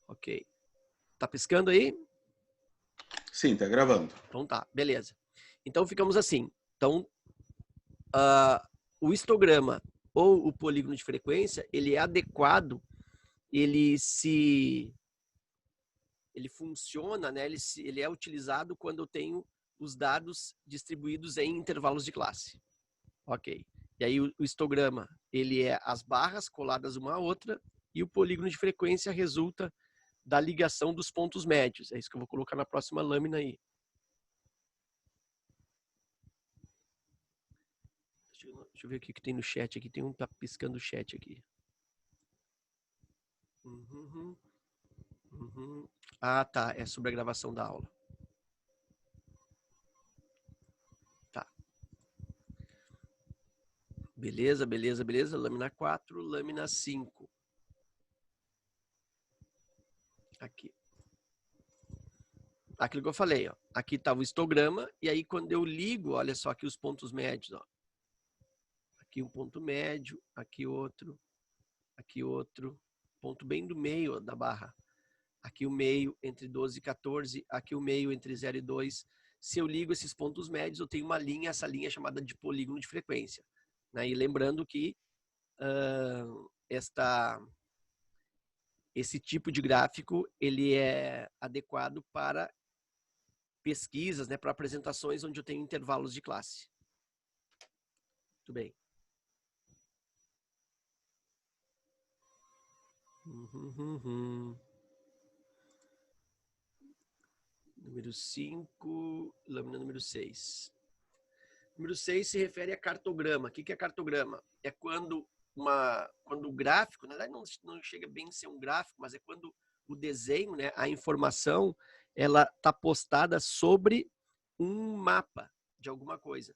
Ok. Tá piscando aí? Sim, tá gravando. Então tá, beleza. Então ficamos assim. Então, o histograma ou o polígono de frequência, ele é adequado, ele funciona, né? Ele é utilizado quando eu tenho os dados distribuídos em intervalos de classe. Ok. E aí o histograma, ele é as barras coladas uma à outra e o polígono de frequência resulta da ligação dos pontos médios. É isso que eu vou colocar na próxima lâmina aí. Deixa eu ver o que tem no chat aqui. Tem um que tá piscando o chat aqui. Ah, tá. É sobre a gravação da aula. Tá. Beleza, beleza, beleza. Lâmina 4, lâmina 5. Aqui. Aquilo que eu falei, ó. Aqui estava o histograma, e aí quando eu ligo, olha só aqui os pontos médios, ó. Aqui um ponto médio, aqui outro, ponto bem do meio ó, da barra. Aqui o meio entre 12 e 14, aqui o meio entre 0 e 2. Se eu ligo esses pontos médios, eu tenho uma linha, essa linha é chamada de polígono de frequência. Né? E lembrando que esse tipo de gráfico ele é adequado para pesquisas, né, para apresentações onde eu tenho intervalos de classe. Muito bem. Número 5, lâmina número 6. Número 6 se refere a cartograma. O que é cartograma? É quando o gráfico, na verdade não chega bem a ser um gráfico, mas é quando o desenho, né, a informação, ela está postada sobre um mapa de alguma coisa.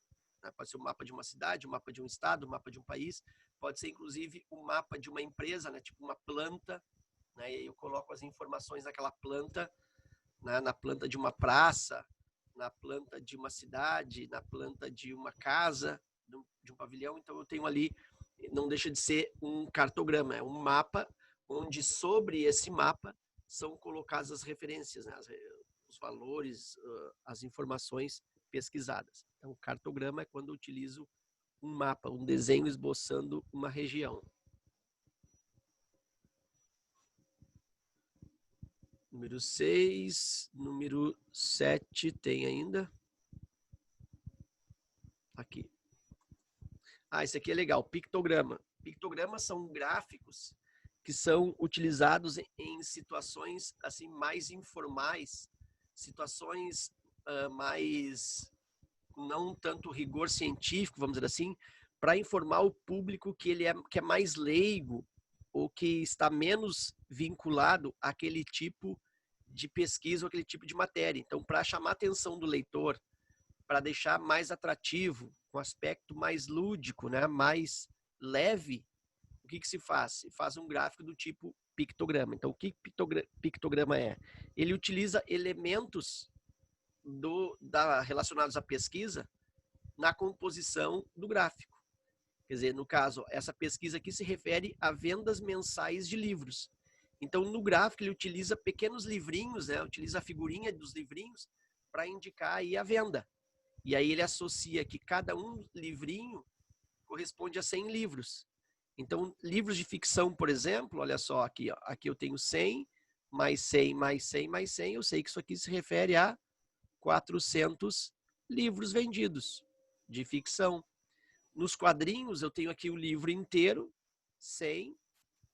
Pode ser um mapa de uma cidade, um mapa de um estado, um mapa de um país, pode ser inclusive um mapa de uma empresa, né, tipo uma planta, né, e aí eu coloco as informações daquela planta, né, na planta de uma praça, na planta de uma cidade, na planta de uma casa, de um pavilhão. Então eu tenho ali, não deixa de ser um cartograma, é um mapa onde sobre esse mapa são colocadas as referências, né, os valores, as informações pesquisadas. Então, cartograma é quando eu utilizo um mapa, um desenho esboçando uma região. Número 6, número 7 tem ainda. Aqui. Ah, esse aqui é legal, pictograma. Pictogramas são gráficos que são utilizados em situações assim mais informais, situações mais não tanto rigor científico, vamos dizer assim, para informar o público que é mais leigo ou que está menos vinculado àquele tipo de pesquisa ou aquele tipo de matéria. Então, para chamar a atenção do leitor, para deixar mais atrativo, com aspecto mais lúdico, né, mais leve, o que se faz? Se faz um gráfico do tipo pictograma. Então, o que pictograma é? Ele utiliza elementos relacionados à pesquisa na composição do gráfico. Quer dizer, no caso, essa pesquisa aqui se refere a vendas mensais de livros. Então, no gráfico, ele utiliza pequenos livrinhos, né? Utiliza a figurinha dos livrinhos para indicar aí a venda. E aí ele associa que cada um livrinho corresponde a 100 livros. Então, livros de ficção, por exemplo, olha só aqui, ó, aqui eu tenho 100, mais 100, mais 100, mais 100, eu sei que isso aqui se refere a 400 livros vendidos de ficção. Nos quadrinhos, eu tenho aqui o livro inteiro, 100.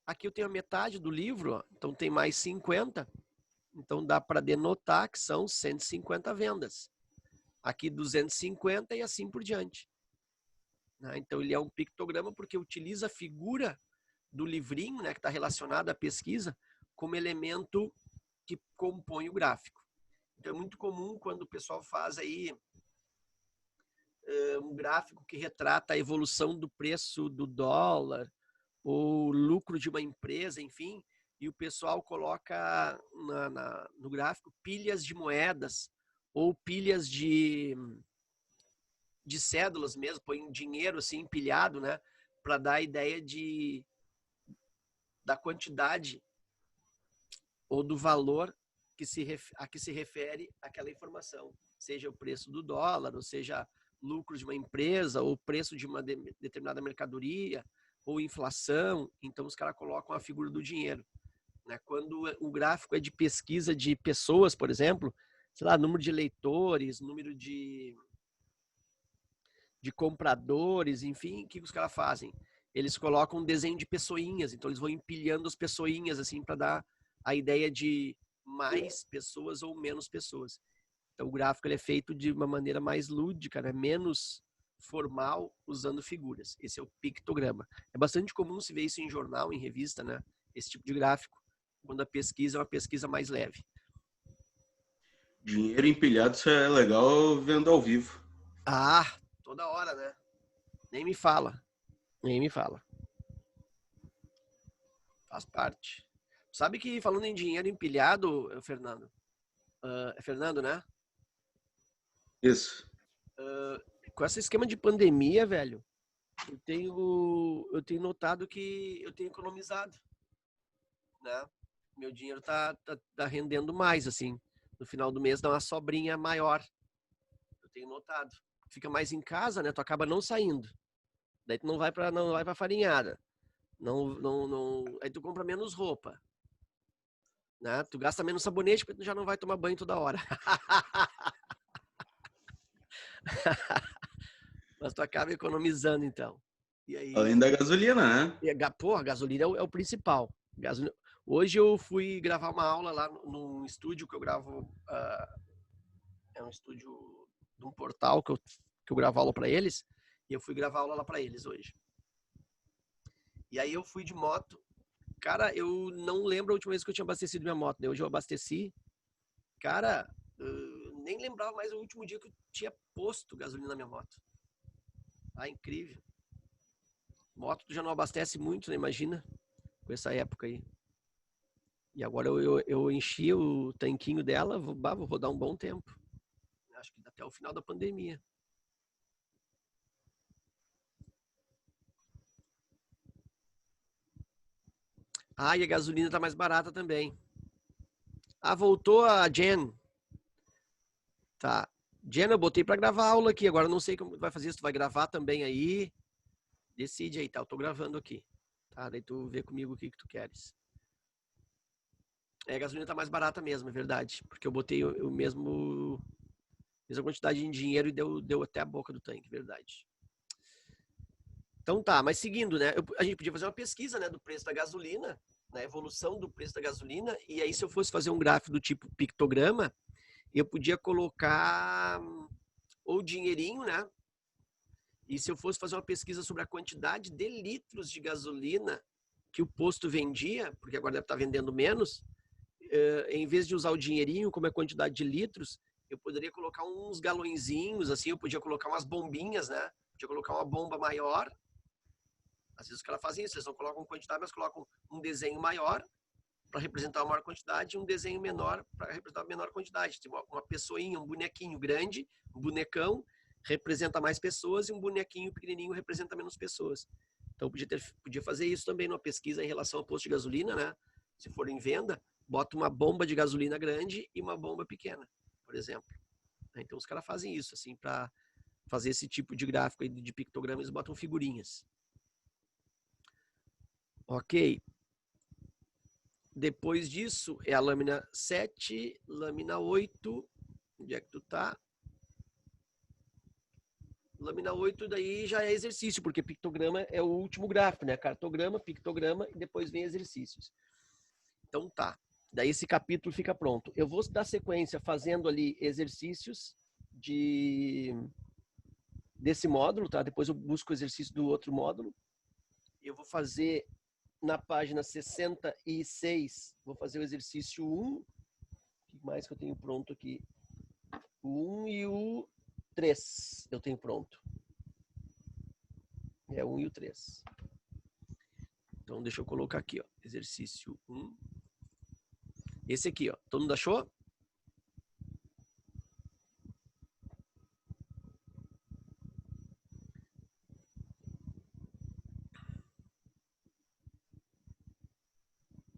Aqui eu tenho a metade do livro, ó, então tem mais 50. Então dá para denotar que são 150 vendas. Aqui 250 e assim por diante. Então ele é um pictograma porque utiliza a figura do livrinho, né, que está relacionada à pesquisa, como elemento que compõe o gráfico. Então é muito comum quando o pessoal faz aí um gráfico que retrata a evolução do preço do dólar ou lucro de uma empresa, enfim, e o pessoal coloca no gráfico pilhas de moedas ou pilhas de cédulas mesmo, põe dinheiro assim empilhado, né, para dar a ideia da quantidade ou do valor a que se refere aquela informação, seja o preço do dólar, ou seja lucro de uma empresa, ou preço de uma determinada mercadoria, ou inflação. Então os caras colocam a figura do dinheiro, né? Quando o gráfico é de pesquisa de pessoas, por exemplo, sei lá, número de leitores, número de compradores, enfim, o que os caras fazem? Eles colocam um desenho de pessoinhas, então eles vão empilhando as pessoinhas assim para dar a ideia de mais pessoas ou menos pessoas. Então o gráfico ele é feito de uma maneira mais lúdica, né? Menos formal, usando figuras. Esse é o pictograma. É bastante comum se ver isso em jornal, em revista, né? Esse tipo de gráfico, quando a pesquisa é uma pesquisa mais leve. Dinheiro empilhado, isso é legal vendo ao vivo. Ah, toda hora, né? Nem me fala. Nem me fala. Faz parte. Sabe que falando em dinheiro empilhado, Fernando, é Fernando, né? Isso. Com esse esquema de pandemia, velho, eu tenho notado que eu tenho economizado, né? Meu dinheiro tá rendendo mais, assim. No final do mês dá uma sobrinha maior. Eu tenho notado. Fica mais em casa, né? Tu acaba não saindo. Daí tu não vai pra farinhada. Aí tu compra menos roupa. Né? Tu gasta menos sabonete porque tu já não vai tomar banho toda hora. Mas tu acaba economizando, então. E Além aí, da gasolina, né? porra, a gasolina é o principal. Hoje eu fui gravar uma aula lá num estúdio que eu gravo. É um estúdio de um portal que eu gravo aula para eles. E eu fui gravar aula lá para eles hoje. E aí eu fui de moto. Cara, eu não lembro a última vez que eu tinha abastecido minha moto. Hoje eu abasteci. Cara, nem lembrava mais o último dia que eu tinha posto gasolina na minha moto. Ah, incrível. Moto tu já não abastece muito, né? Imagina, com essa época aí. E agora eu enchi o tanquinho dela, vou rodar um bom tempo. Acho que até o final da pandemia. Ah, e a gasolina tá mais barata também. Ah, voltou a Jen. Tá. Jen, eu botei pra gravar aula aqui. Agora eu não sei como tu vai fazer. Se tu vai gravar também aí. Decide aí, tá? Eu tô gravando aqui. Tá? Daí tu vê comigo o que tu queres. A gasolina tá mais barata mesmo, é verdade. Porque eu botei o mesma quantidade de dinheiro e deu até a boca do tanque, verdade. Então tá, mas seguindo, né? A gente podia fazer uma pesquisa, né, do preço da gasolina, na evolução do preço da gasolina, e aí se eu fosse fazer um gráfico do tipo pictograma, eu podia colocar ou dinheirinho, né? E se eu fosse fazer uma pesquisa sobre a quantidade de litros de gasolina que o posto vendia, porque agora deve estar vendendo menos, em vez de usar o dinheirinho como a quantidade de litros, eu poderia colocar uns galõezinhos, assim, eu podia colocar umas bombinhas, né? Podia colocar uma bomba maior. Às vezes os caras fazem isso, eles não colocam quantidade, mas colocam um desenho maior para representar uma maior quantidade e um desenho menor para representar uma menor quantidade. Tem uma pessoinha, um bonequinho grande, um bonecão, representa mais pessoas e um bonequinho pequenininho representa menos pessoas. Então podia fazer isso também numa pesquisa em relação ao posto de gasolina, né? Se for em venda, bota uma bomba de gasolina grande e uma bomba pequena, por exemplo. Então os caras fazem isso, assim, para fazer esse tipo de gráfico aí de pictograma, eles botam figurinhas. Ok. Depois disso é a lâmina 7, lâmina 8. Onde é que tu tá? Lâmina 8 daí já é exercício, porque pictograma é o último gráfico, né? Cartograma, pictograma e depois vem exercícios. Então tá. Daí esse capítulo fica pronto. Eu vou dar sequência fazendo ali exercícios desse módulo, tá? Depois eu busco o exercício do outro módulo. Eu vou fazer na página 66, vou fazer o exercício 1. O que mais que eu tenho pronto aqui? O 1 e o 3 eu tenho pronto. É o 1 e o 3. Então deixa eu colocar aqui, ó. Exercício 1. Esse aqui, ó. Todo mundo achou?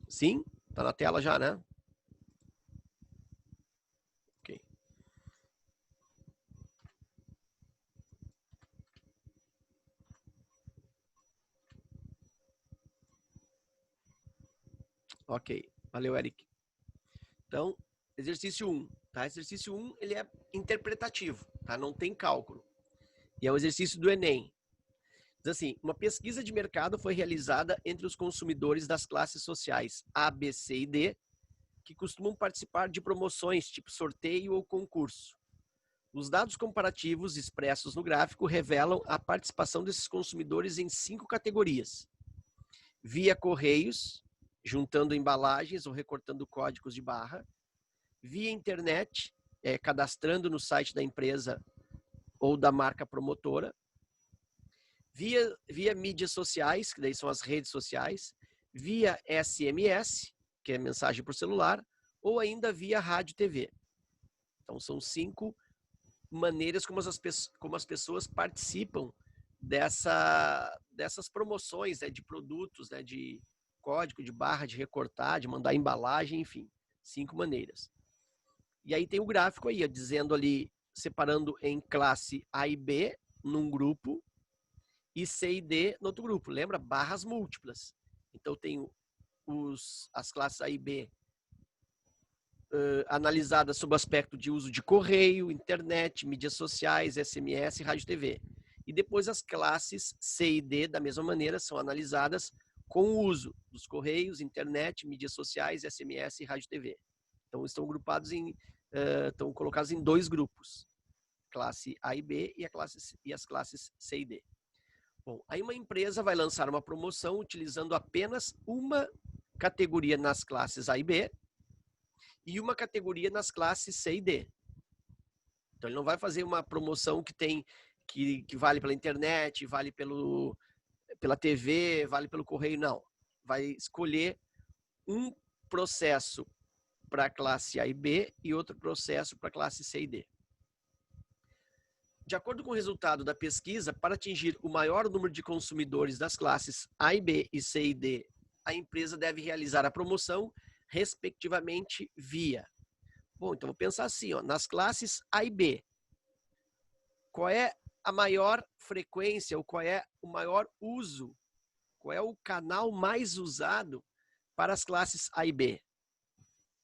Sim? Tá na tela já, né? Ok. Valeu, Eric. Então, exercício 1. Tá? Exercício 1, ele é interpretativo, tá? Não tem cálculo. E é o exercício do Enem. Diz assim, uma pesquisa de mercado foi realizada entre os consumidores das classes sociais A, B, C e D, que costumam participar de promoções tipo sorteio ou concurso. Os dados comparativos expressos no gráfico revelam a participação desses consumidores em 5 categorias. Via correios, juntando embalagens ou recortando códigos de barra. Via internet, cadastrando no site da empresa ou da marca promotora. Via mídias sociais, que daí são as redes sociais. Via SMS, que é mensagem por celular. Ou ainda via rádio e TV. Então, são 5 maneiras como as pessoas participam dessas promoções, né, de produtos, né, de código, de barra, de recortar, de mandar embalagem, enfim. 5 maneiras. E aí tem o gráfico aí, dizendo ali, separando em classe A e B num grupo e C e D no outro grupo. Lembra? Barras múltiplas. Então tem as classes A e B analisadas sob o aspecto de uso de correio, internet, mídias sociais, SMS, rádio e TV. E depois as classes C e D, da mesma maneira, são analisadas com o uso dos correios, internet, mídias sociais, SMS e rádio e TV. Então estão estão colocados em 2 grupos, classe A e B e as classes C e D. Bom, aí uma empresa vai lançar uma promoção utilizando apenas uma categoria nas classes A e B e uma categoria nas classes C e D. Então ele não vai fazer uma promoção que vale pela internet, vale pela TV, vale pelo correio, não. Vai escolher um processo para a classe A e B e outro processo para a classe C e D. De acordo com o resultado da pesquisa, para atingir o maior número de consumidores das classes A e B e C e D, a empresa deve realizar a promoção, respectivamente, via. Bom, então vou pensar assim, ó, nas classes A e B, qual é a maior frequência, ou qual é o maior uso, qual é o canal mais usado para as classes A e B?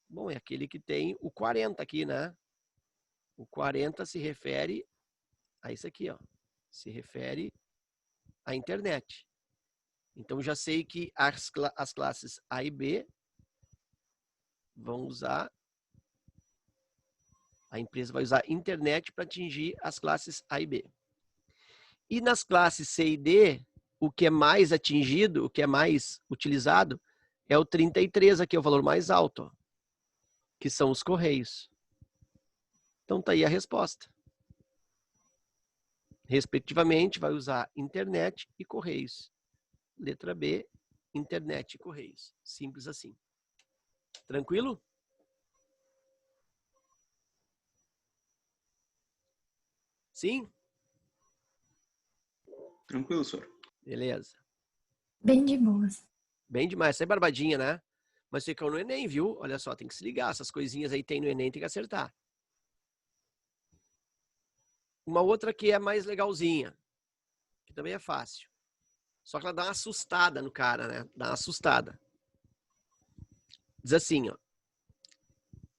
Bom, é aquele que tem o 40 aqui, né? O 40 se refere a isso aqui, ó. Se refere à internet. Então, já sei que as classes A e B vão usar, a empresa vai usar internet para atingir as classes A e B. E nas classes C e D, o que é mais atingido, o que é mais utilizado, é o 33, aqui é o valor mais alto, ó, que são os correios. Então, tá aí a resposta. Respectivamente, vai usar internet e correios. Letra B, internet e correios. Simples assim. Tranquilo? Sim? Tranquilo, senhor. Beleza. Bem de boas. Bem demais. Essa é barbadinha, né? Mas ficou no Enem, viu? Olha só, tem que se ligar. Essas coisinhas aí tem no Enem, tem que acertar. Uma outra que é mais legalzinha, que também é fácil. Só que ela dá uma assustada no cara, né? Dá uma assustada. Diz assim, ó.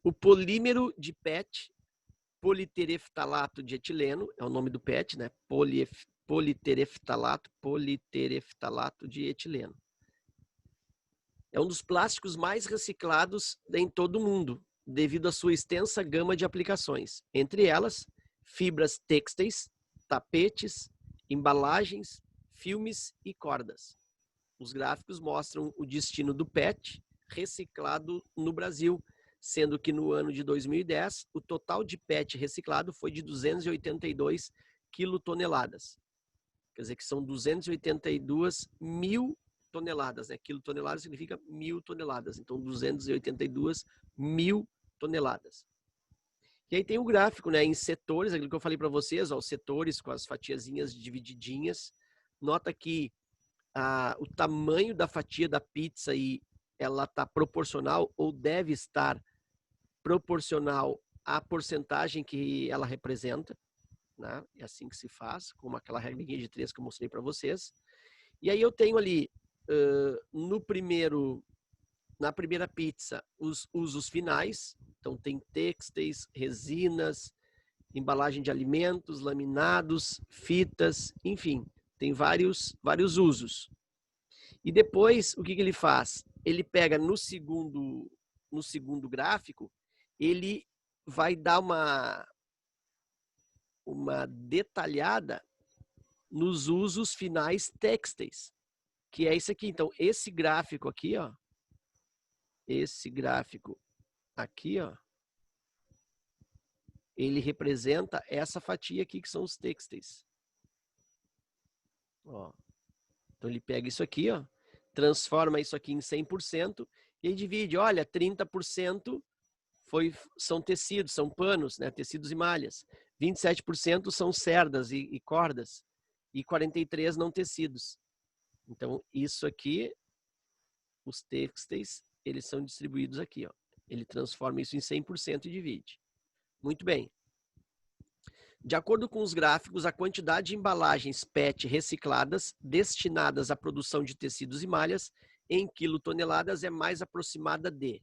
O polímero de PET, politereftalato de etileno, é o nome do PET, né? Politereftalato de etileno. É um dos plásticos mais reciclados em todo o mundo, devido à sua extensa gama de aplicações. Entre elas, fibras têxteis, tapetes, embalagens, filmes e cordas. Os gráficos mostram o destino do PET reciclado no Brasil, sendo que no ano de 2010, o total de PET reciclado foi de 282 quilotoneladas. Quer dizer que são 282 mil toneladas, né? Quilotonelada significa 1.000 toneladas. Então, 282 mil toneladas. E aí tem o gráfico, né? Em setores, aquilo que eu falei para vocês, ó, os setores com as fatiazinhas divididinhas. Nota que o tamanho da fatia da pizza aí, ela está proporcional ou deve estar proporcional à porcentagem que ela representa, né? É assim que se faz, como aquela regrinha de 3 que eu mostrei para vocês. E aí eu tenho ali, no primeiro na primeira pizza, os usos finais. Então, tem têxteis, resinas, embalagem de alimentos, laminados, fitas, enfim, tem vários usos. E depois, o que ele faz? Ele pega no segundo gráfico, ele vai dar uma detalhada nos usos finais têxteis, que é isso aqui. Então, esse gráfico aqui, ó, ele representa essa fatia aqui, que são os têxteis. Ó. Então, ele pega isso aqui, ó, transforma isso aqui em 100% e aí divide. Olha, 30% são tecidos, são panos, né, tecidos e malhas. 27% são cerdas e cordas. E 43% não tecidos. Então, isso aqui, os têxteis, eles são distribuídos aqui, ó. Ele transforma isso em 100% e divide. Muito bem. De acordo com os gráficos, a quantidade de embalagens PET recicladas destinadas à produção de tecidos e malhas em quilotoneladas é mais aproximada de...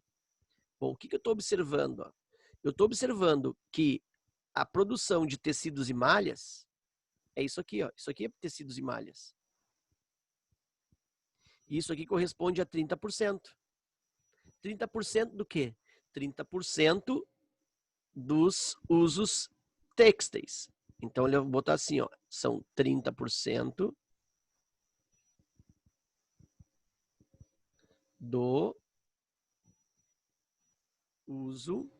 Bom, o que eu estou observando? Ó? Eu estou observando que a produção de tecidos e malhas é isso aqui, ó. Isso aqui é tecidos e malhas. Isso aqui corresponde a 30%. 30% do quê? 30% dos usos têxteis. Então, eu vou botar assim, ó, são 30% do uso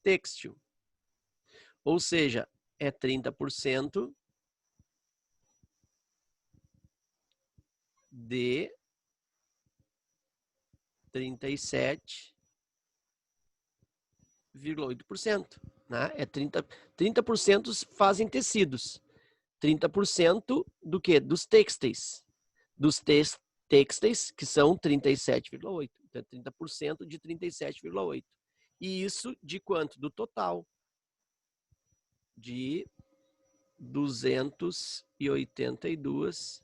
têxtil. Ou seja, é 30% de 37,8%. Né? É 30% fazem tecidos. 30% do quê? Dos têxteis. Dos têxteis, que são 37,8%. Então, é 30% de 37,8%. E isso de quanto? Do total. De 282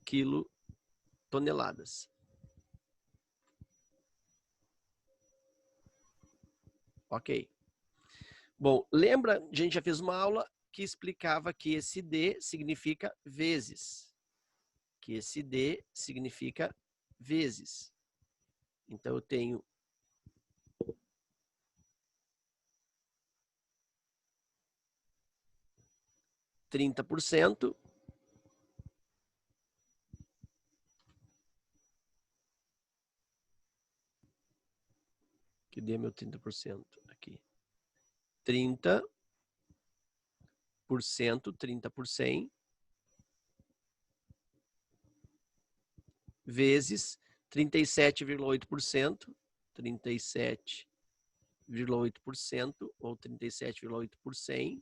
quilotoneladas. Ok. Bom, lembra, a gente já fez uma aula que explicava que esse D significa vezes. Que esse D significa vezes. Então, eu tenho 30%. Que dê meu 30% aqui. 30%, 30 por 100, vezes 37,8%, 37,8% ou 37,8 por 100,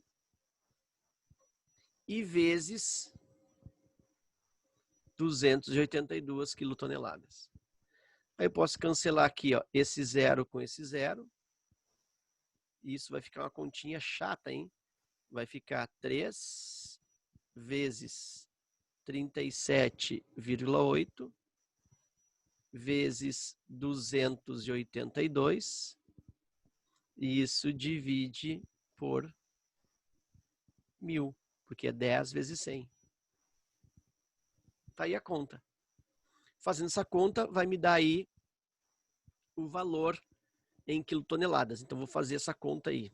e vezes 282 quilotoneladas. Aí eu posso cancelar aqui, ó, esse zero com esse zero. E isso vai ficar uma continha chata, hein? Vai ficar 3 vezes 37,8 vezes 282. E isso divide por 1000, porque é 10 vezes 100. Tá aí a conta. Fazendo essa conta, vai me dar aí o valor em quilotoneladas. Então, vou fazer essa conta aí.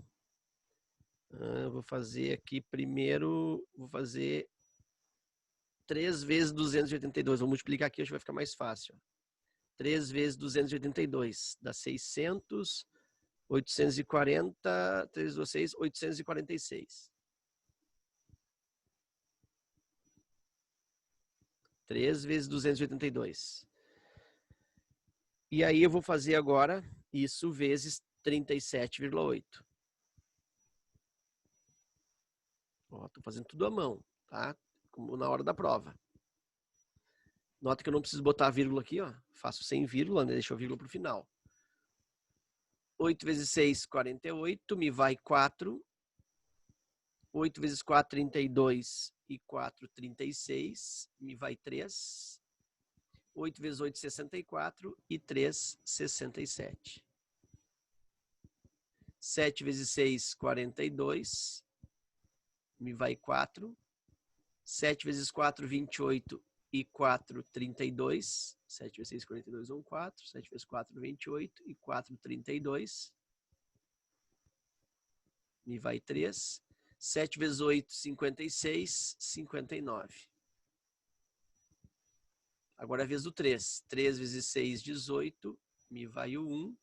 Vou fazer aqui primeiro, vou fazer 3 vezes 282. Vou multiplicar aqui, acho que vai ficar mais fácil. 3 vezes 282 dá 600, 840, 3 vezes 6, 846. 3 vezes 282. E aí eu vou fazer agora isso vezes 37,8. Estou fazendo tudo à mão, tá? Como na hora da prova. Nota que eu não preciso botar a vírgula aqui, ó. Faço sem vírgula, né? Deixo a vírgula para o final. 8 vezes 6, 48. Me vai 4. 8 vezes 4, 32 e 4, 36. Me vai 3. 8 vezes 8, 64 e 3, 67. 7 vezes 6, 42. Me vai 4. 7 vezes 4, 28 e 4, 32. 7 vezes 6, 42, 1, 4. 7 vezes 4, 28 e 4, 32. Me vai 3. 7 vezes 8, 56, 59. Agora a vez do 3. 3 vezes 6, 18. Me vai o 1.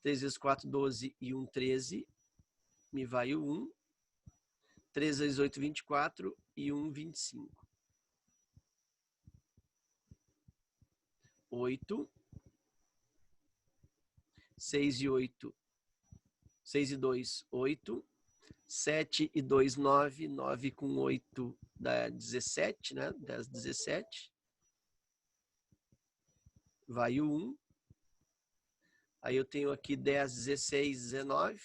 3 vezes 4, 12 e 1, 13. Me vai o 1. 3 vezes 8, 24 e 1, 25. 8. 6 e 8. 6 e 2, 8. 7 e 2, 9. 9 com 8 dá 17, né? 10, 17. Vai o 1. Aí eu tenho aqui 10, 16, 19.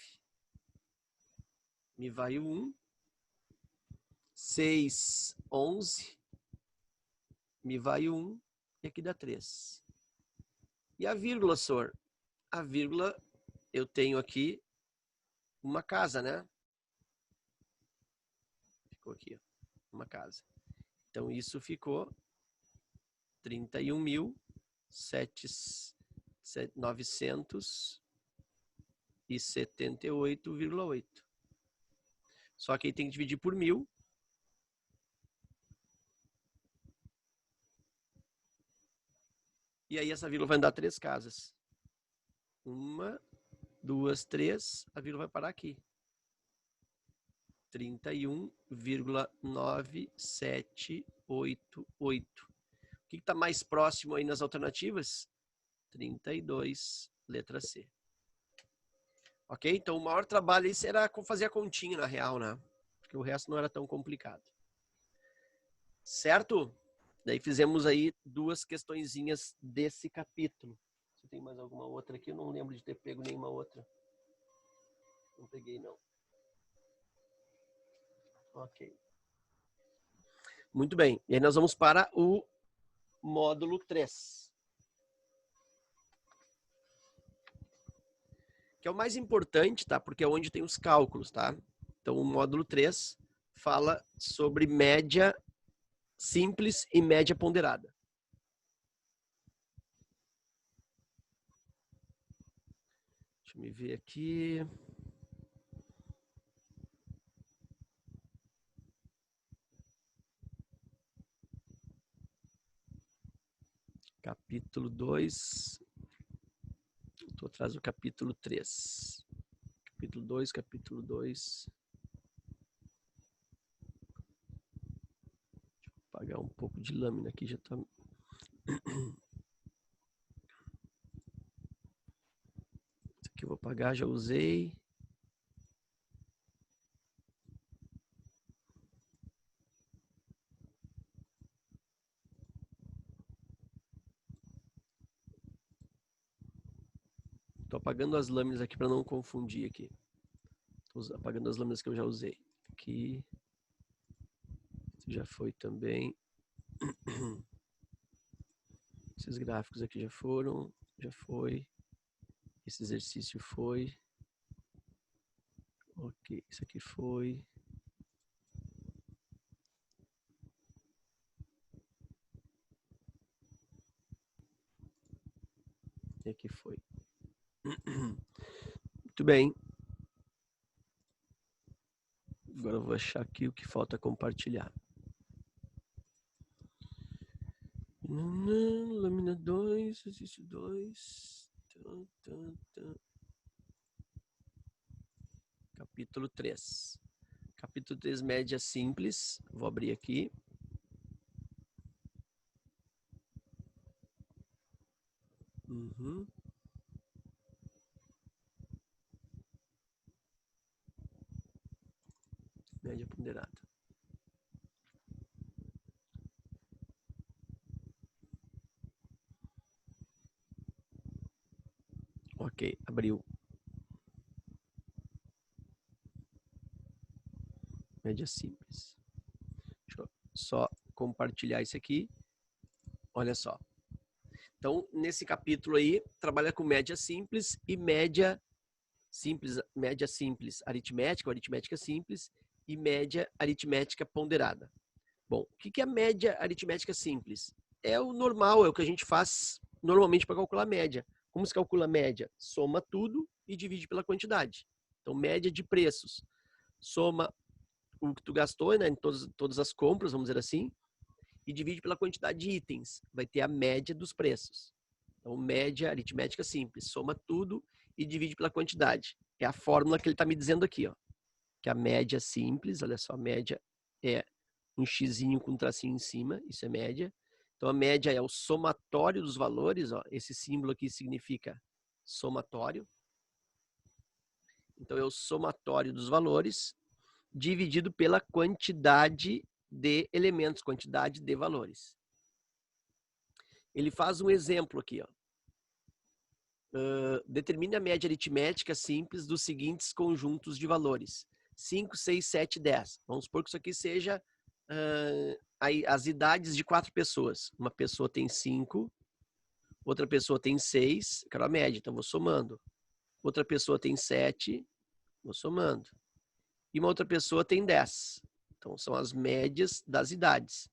Me vai o 1. 6, 11. Me vai o 1. E aqui dá 3. E a vírgula, senhor? A vírgula, eu tenho aqui uma casa, né? Ficou aqui, ó, uma casa. Então, isso ficou 31.978,8. Só que aí tem que dividir por 1000. E aí essa vírgula vai dar 3 casas. 1, 2, 3. A vírgula vai parar aqui. 31,978,8. O que está mais próximo aí nas alternativas? 32, letra C. Ok? Então o maior trabalho aí será fazer a continha na real, né? Porque o resto não era tão complicado. Certo? Daí fizemos aí 2 questõezinhas desse capítulo. Se tem mais alguma outra aqui, eu não lembro de ter pego nenhuma outra. Não peguei, não. Ok. Muito bem. E aí nós vamos para o módulo 3. Que é o mais importante, tá? Porque é onde tem os cálculos, tá? Então o módulo 3 fala sobre média simples e média ponderada. Deixa eu me ver aqui. Capítulo 2. Estou atrás do capítulo 3. Capítulo 2, capítulo 2. Deixa eu apagar um pouco de lâmina aqui, já tá. Isso aqui eu vou apagar, já usei. Estou apagando as lâminas aqui para não confundir aqui. Estou apagando as lâminas que eu já usei. Aqui. Esse já foi também. Esses gráficos aqui já foram. Já foi. Esse exercício foi. Ok, isso aqui foi. E aqui foi. Muito bem. Agora eu vou achar aqui o que falta compartilhar. Lâmina 2, exercício 2. Capítulo 3. Capítulo 3, média simples. Vou abrir aqui. Média ponderada. Ok, abriu. Média simples. Deixa eu só compartilhar isso aqui. Olha só. Então, nesse capítulo aí, trabalha com média simples e média simples aritmética, ou aritmética simples, e média aritmética ponderada. Bom, o que é a média aritmética simples? É o normal, é o que a gente faz normalmente para calcular a média. Como se calcula a média? Soma tudo e divide pela quantidade. Então, média de preços. Soma o que tu gastou, né, em todas as compras, vamos dizer assim, e divide pela quantidade de itens. Vai ter a média dos preços. Então, média aritmética simples. Soma tudo e divide pela quantidade. É a fórmula que ele está me dizendo aqui, ó. Que a média simples, olha só, a média é um xizinho com um tracinho em cima, isso é média. Então, a média é o somatório dos valores, ó. Esse símbolo aqui significa somatório. Então, é o somatório dos valores dividido pela quantidade de elementos, quantidade de valores. Ele faz um exemplo aqui, ó. Determine a média aritmética simples dos seguintes conjuntos de valores. 5, 6, 7, 10. Vamos supor que isso aqui seja as idades de 4 pessoas. Uma pessoa tem 5, outra pessoa tem 6, quero a média, então vou somando. Outra pessoa tem 7, vou somando. E uma outra pessoa tem 10. Então, são as médias das idades.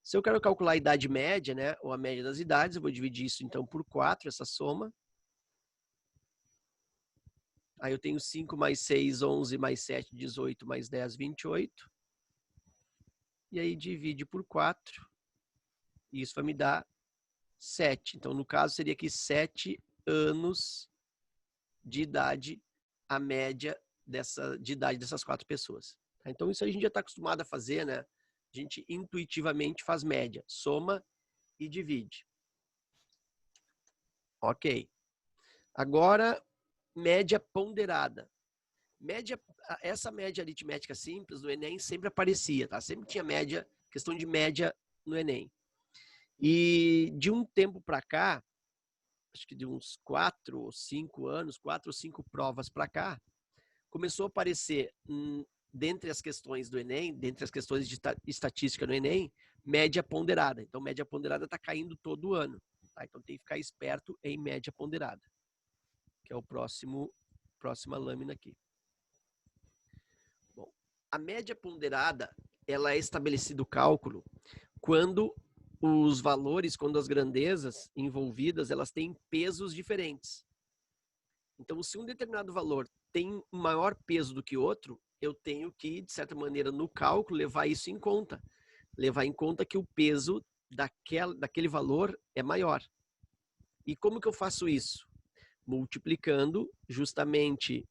Se eu quero calcular a idade média, né, ou a média das idades, eu vou dividir isso, então, por 4, essa soma. Aí eu tenho 5 mais 6, 11, mais 7, 18, mais 10, 28. E aí divide por 4. E isso vai me dar 7. Então, no caso, seria aqui 7 anos de idade, a média de idade dessas 4 pessoas. Então, isso a gente já está acostumado a fazer, né? A gente intuitivamente faz média, soma e divide. Ok. Agora, média ponderada. Essa média aritmética simples do Enem sempre aparecia, tá? Sempre tinha média, questão de média no Enem. E de um tempo para cá, acho que de uns 4 ou 5 anos, 4 ou 5 provas para cá, começou a aparecer, dentre as questões do Enem, dentre as questões de estatística no Enem, média ponderada. Então, média ponderada está caindo todo ano. Tá? Então, tem que ficar esperto em média ponderada, que é o próxima lâmina aqui. Bom, a média ponderada, ela é estabelecido o cálculo quando os valores, quando as grandezas envolvidas, elas têm pesos diferentes. Então, se um determinado valor tem um maior peso do que outro, eu tenho que, de certa maneira, no cálculo, levar isso em conta. Levar em conta que o peso daquele valor é maior. E como que eu faço isso? Multiplicando justamente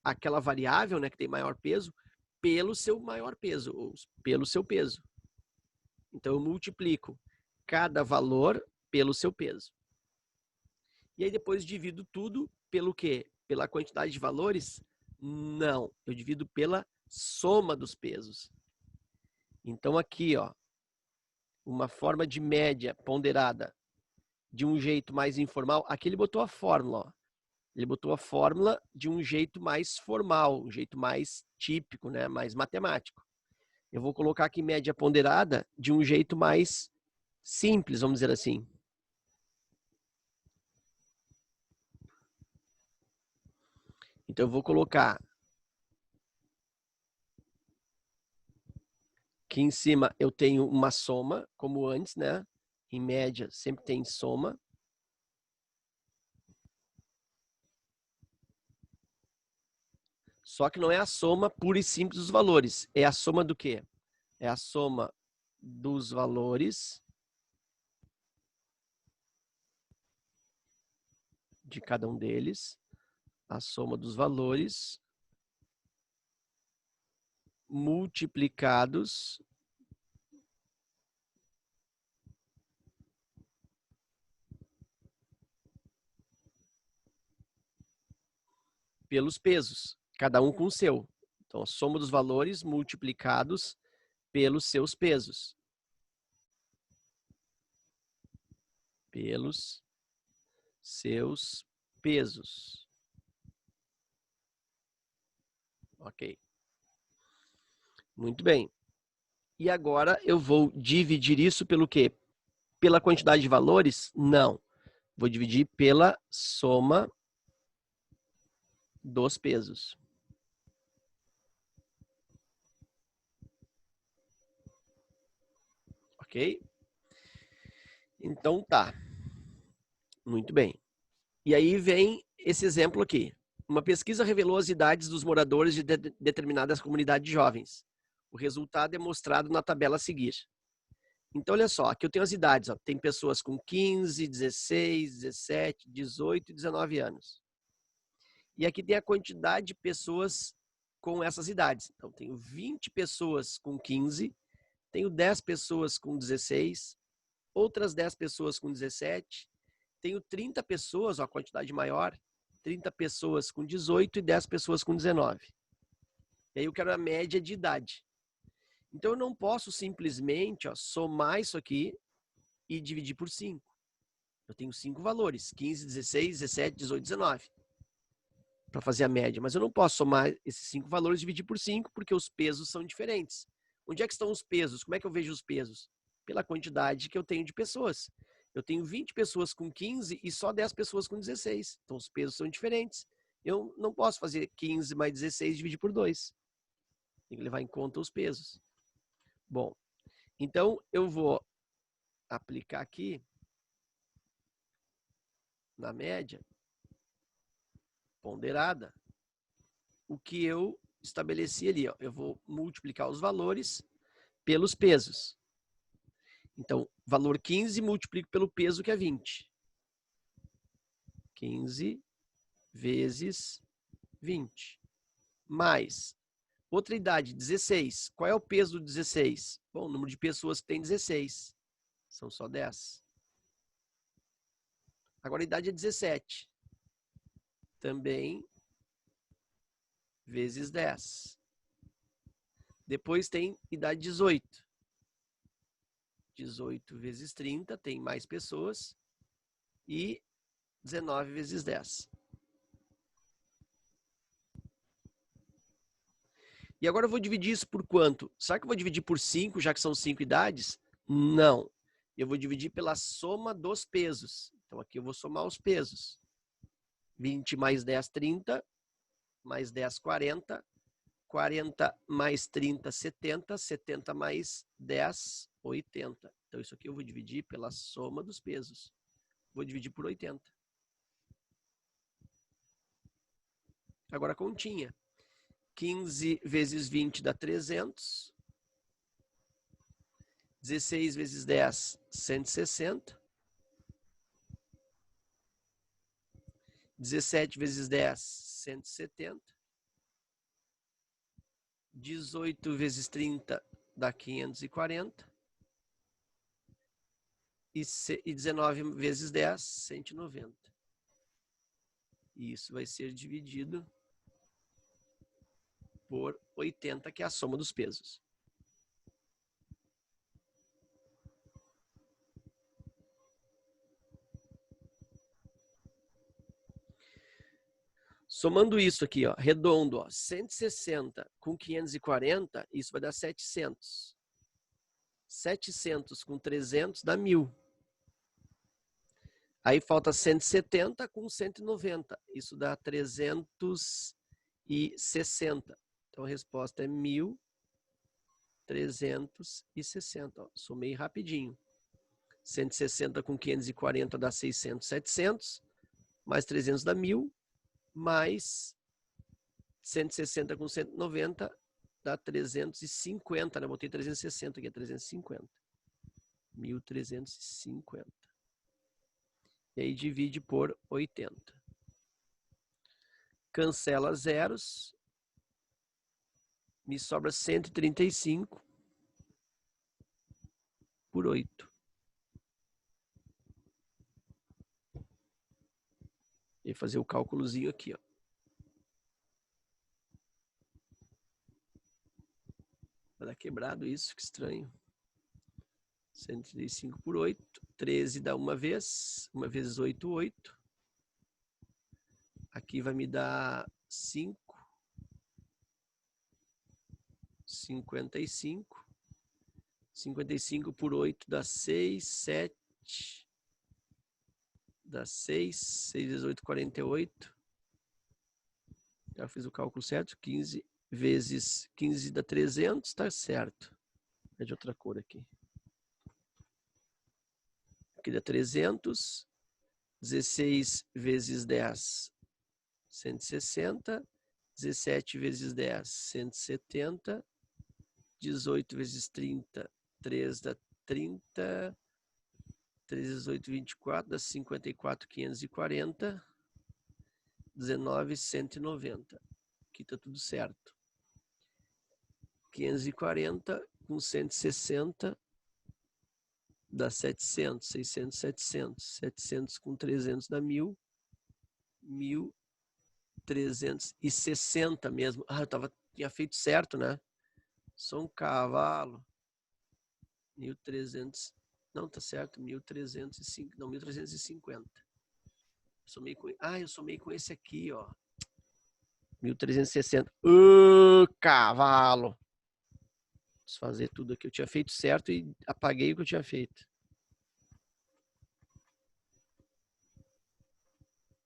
aquela variável, né, que tem maior peso, pelo seu maior peso, ou pelo seu peso. Então, eu multiplico cada valor pelo seu peso. E aí depois divido tudo pelo quê? Pela quantidade de valores? Não, eu divido pela soma dos pesos. Então aqui, ó, uma forma de média ponderada de um jeito mais informal. Aqui ele botou a fórmula, ó. Ele botou a fórmula de um jeito mais formal, um jeito mais típico, né? Mais matemático. Eu vou colocar aqui média ponderada de um jeito mais simples, vamos dizer assim. Então, eu vou colocar aqui em cima, eu tenho uma soma, como antes, né? Em média, sempre tem soma. Só que não é a soma pura e simples dos valores. É a soma do quê? É a soma dos valores de cada um deles. A soma dos valores multiplicados pelos pesos, cada um com o seu. Então, a soma dos valores multiplicados pelos seus pesos. Pelos seus pesos. Ok. Muito bem. E agora eu vou dividir isso pelo quê? Pela quantidade de valores? Não. Vou dividir pela soma dos pesos. Ok? Então tá. Muito bem. E aí vem esse exemplo aqui. Uma pesquisa revelou as idades dos moradores de determinadas comunidades de jovens. O resultado é mostrado na tabela a seguir. Então, olha só, aqui eu tenho as idades. Ó. Tem pessoas com 15, 16, 17, 18 e 19 anos. E aqui tem a quantidade de pessoas com essas idades. Então, tenho 20 pessoas com 15, tenho 10 pessoas com 16, outras 10 pessoas com 17, tenho 30 pessoas, ó, a quantidade maior, 30 pessoas com 18 e 10 pessoas com 19. E aí eu quero a média de idade. Então, eu não posso simplesmente somar isso aqui e dividir por 5. Eu tenho 5 valores, 15, 16, 17, 18, 19, para fazer a média. Mas eu não posso somar esses 5 valores e dividir por 5, porque os pesos são diferentes. Onde é que estão os pesos? Como é que eu vejo os pesos? Pela quantidade que eu tenho de pessoas. Eu tenho 20 pessoas com 15 e só 10 pessoas com 16. Então, os pesos são diferentes. Eu não posso fazer 15 mais 16 e dividir por 2. Tem que levar em conta os pesos. Bom, então eu vou aplicar aqui na média ponderada o que eu estabeleci ali. Ó. Eu vou multiplicar os valores pelos pesos. Então, valor 15 multiplico pelo peso, que é 20. 15 vezes 20. Mais outra idade, 16. Qual é o peso do 16? Bom, o número de pessoas que tem 16. São só 10. Agora a idade é 17. Também vezes 10. Depois tem idade 18. 18 vezes 30, tem mais pessoas. E 19 vezes 10. E agora eu vou dividir isso por quanto? Será que eu vou dividir por 5, já que são 5 idades? Não. Eu vou dividir pela soma dos pesos. Então aqui eu vou somar os pesos. 20 mais 10, 30. Mais 10, 40. 40 mais 30, 70. 70 mais 10, 80. Então isso aqui eu vou dividir pela soma dos pesos. Vou dividir por 80. Agora a continha. 15 vezes 20 dá 300. 16 vezes 10, 160. 17 vezes 10, 170. 18 vezes 30 dá 540. E 19 vezes 10, 190. E isso vai ser dividido por 80, que é a soma dos pesos. Somando isso aqui, ó, redondo, ó, 160 com 540, isso vai dar 700. 700 com 300 dá 1.000. Aí falta 170 com 190, isso dá 360. Então a resposta é 1.360. Ó, somei rapidinho. 160 com 540 dá 600, 700. Mais 300 dá 1.000. Mais 160 com 190 dá 350, né? Botei 360 aqui, é 350. 1.350. E aí divide por 80. Cancela zeros. Me sobra 135 por 8. E fazer o cálculozinho aqui, ó. Vai dar quebrado isso, que estranho. 135 por 8. 13 dá uma vez. Uma vezes 8, 8. Aqui vai me dar 5. 55. 55 por 8 dá 6, 7. Dá 6. 6 vezes 8, 48. Já fiz o cálculo certo. 15 vezes 15 dá 300, tá certo. É de outra cor aqui. Aqui dá 300. 16 vezes 10, 160. 17 vezes 10, 170. 18 vezes 30, 3 dá 30. 3 vezes 8, 24, dá 54, 540. 19, 190. Aqui tá tudo certo. 540 com 160 dá 700. 600, 700. 700 com 300 dá 1.000. 1.360 mesmo. Ah, tinha feito certo, né? Sou um cavalo. 1.300. Não, tá certo. 1.305. Não, 1.350. Eu somei com esse aqui, ó. 1.360. Cavalo. Preciso fazer tudo aqui. Eu tinha feito certo e apaguei o que eu tinha feito.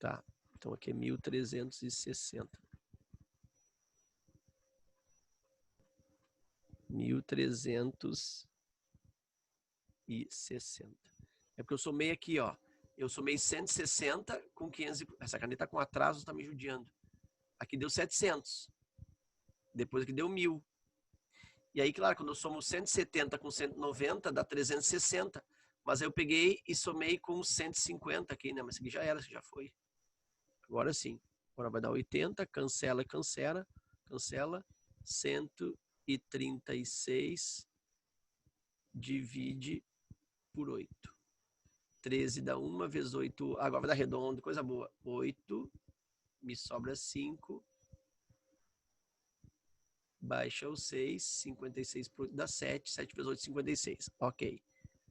Tá. Então aqui é 1.360. 1.360. É porque eu somei aqui, ó. Eu somei 160 com 500. Essa caneta com atraso tá me judiando. Aqui deu 700. Depois aqui deu 1.000. E aí, claro, quando eu somo 170 com 190, dá 360. Mas aí eu peguei e somei com 150 aqui, né? Mas isso aqui já era, já foi. Agora sim. Agora vai dar 80, cancela, cancela. 136 divide por 8. 13 dá 1 vezes 8. Agora vai dar redondo, coisa boa. 8, me sobra 5. Baixa o 6, 56 por 8 dá 7. 7 vezes 8, 56. Ok.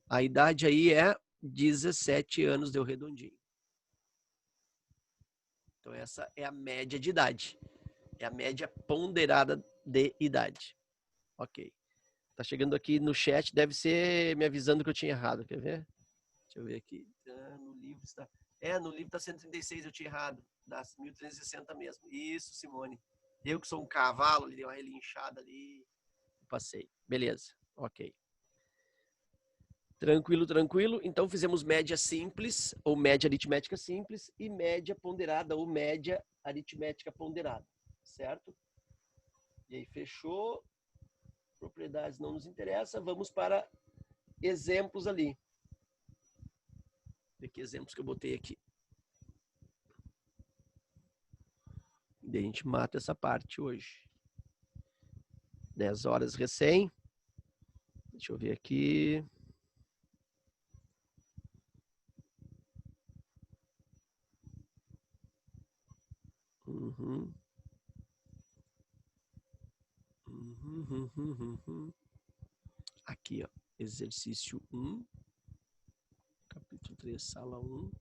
A idade aí é 17 anos, deu redondinho. Então essa é a média de idade. É a média ponderada de idade. Ok. Tá chegando aqui no chat, deve ser me avisando que eu tinha errado. Quer ver? Deixa eu ver aqui. No livro está... no livro está 136, eu tinha errado. Dá 1.360 mesmo. Isso, Simone. Eu que sou um cavalo, ele deu uma relinchada ali. Passei. Beleza. Ok. Tranquilo, tranquilo. Então fizemos média simples, ou média aritmética simples, e média ponderada, ou média aritmética ponderada. Certo? E aí, fechou. Propriedades não nos interessa. Vamos para exemplos ali. Ver que exemplos que eu botei aqui. E a gente mata essa parte hoje. 10 horas recém. Deixa eu ver aqui. Aqui, ó. Exercício 1. Capítulo 3, sala 1.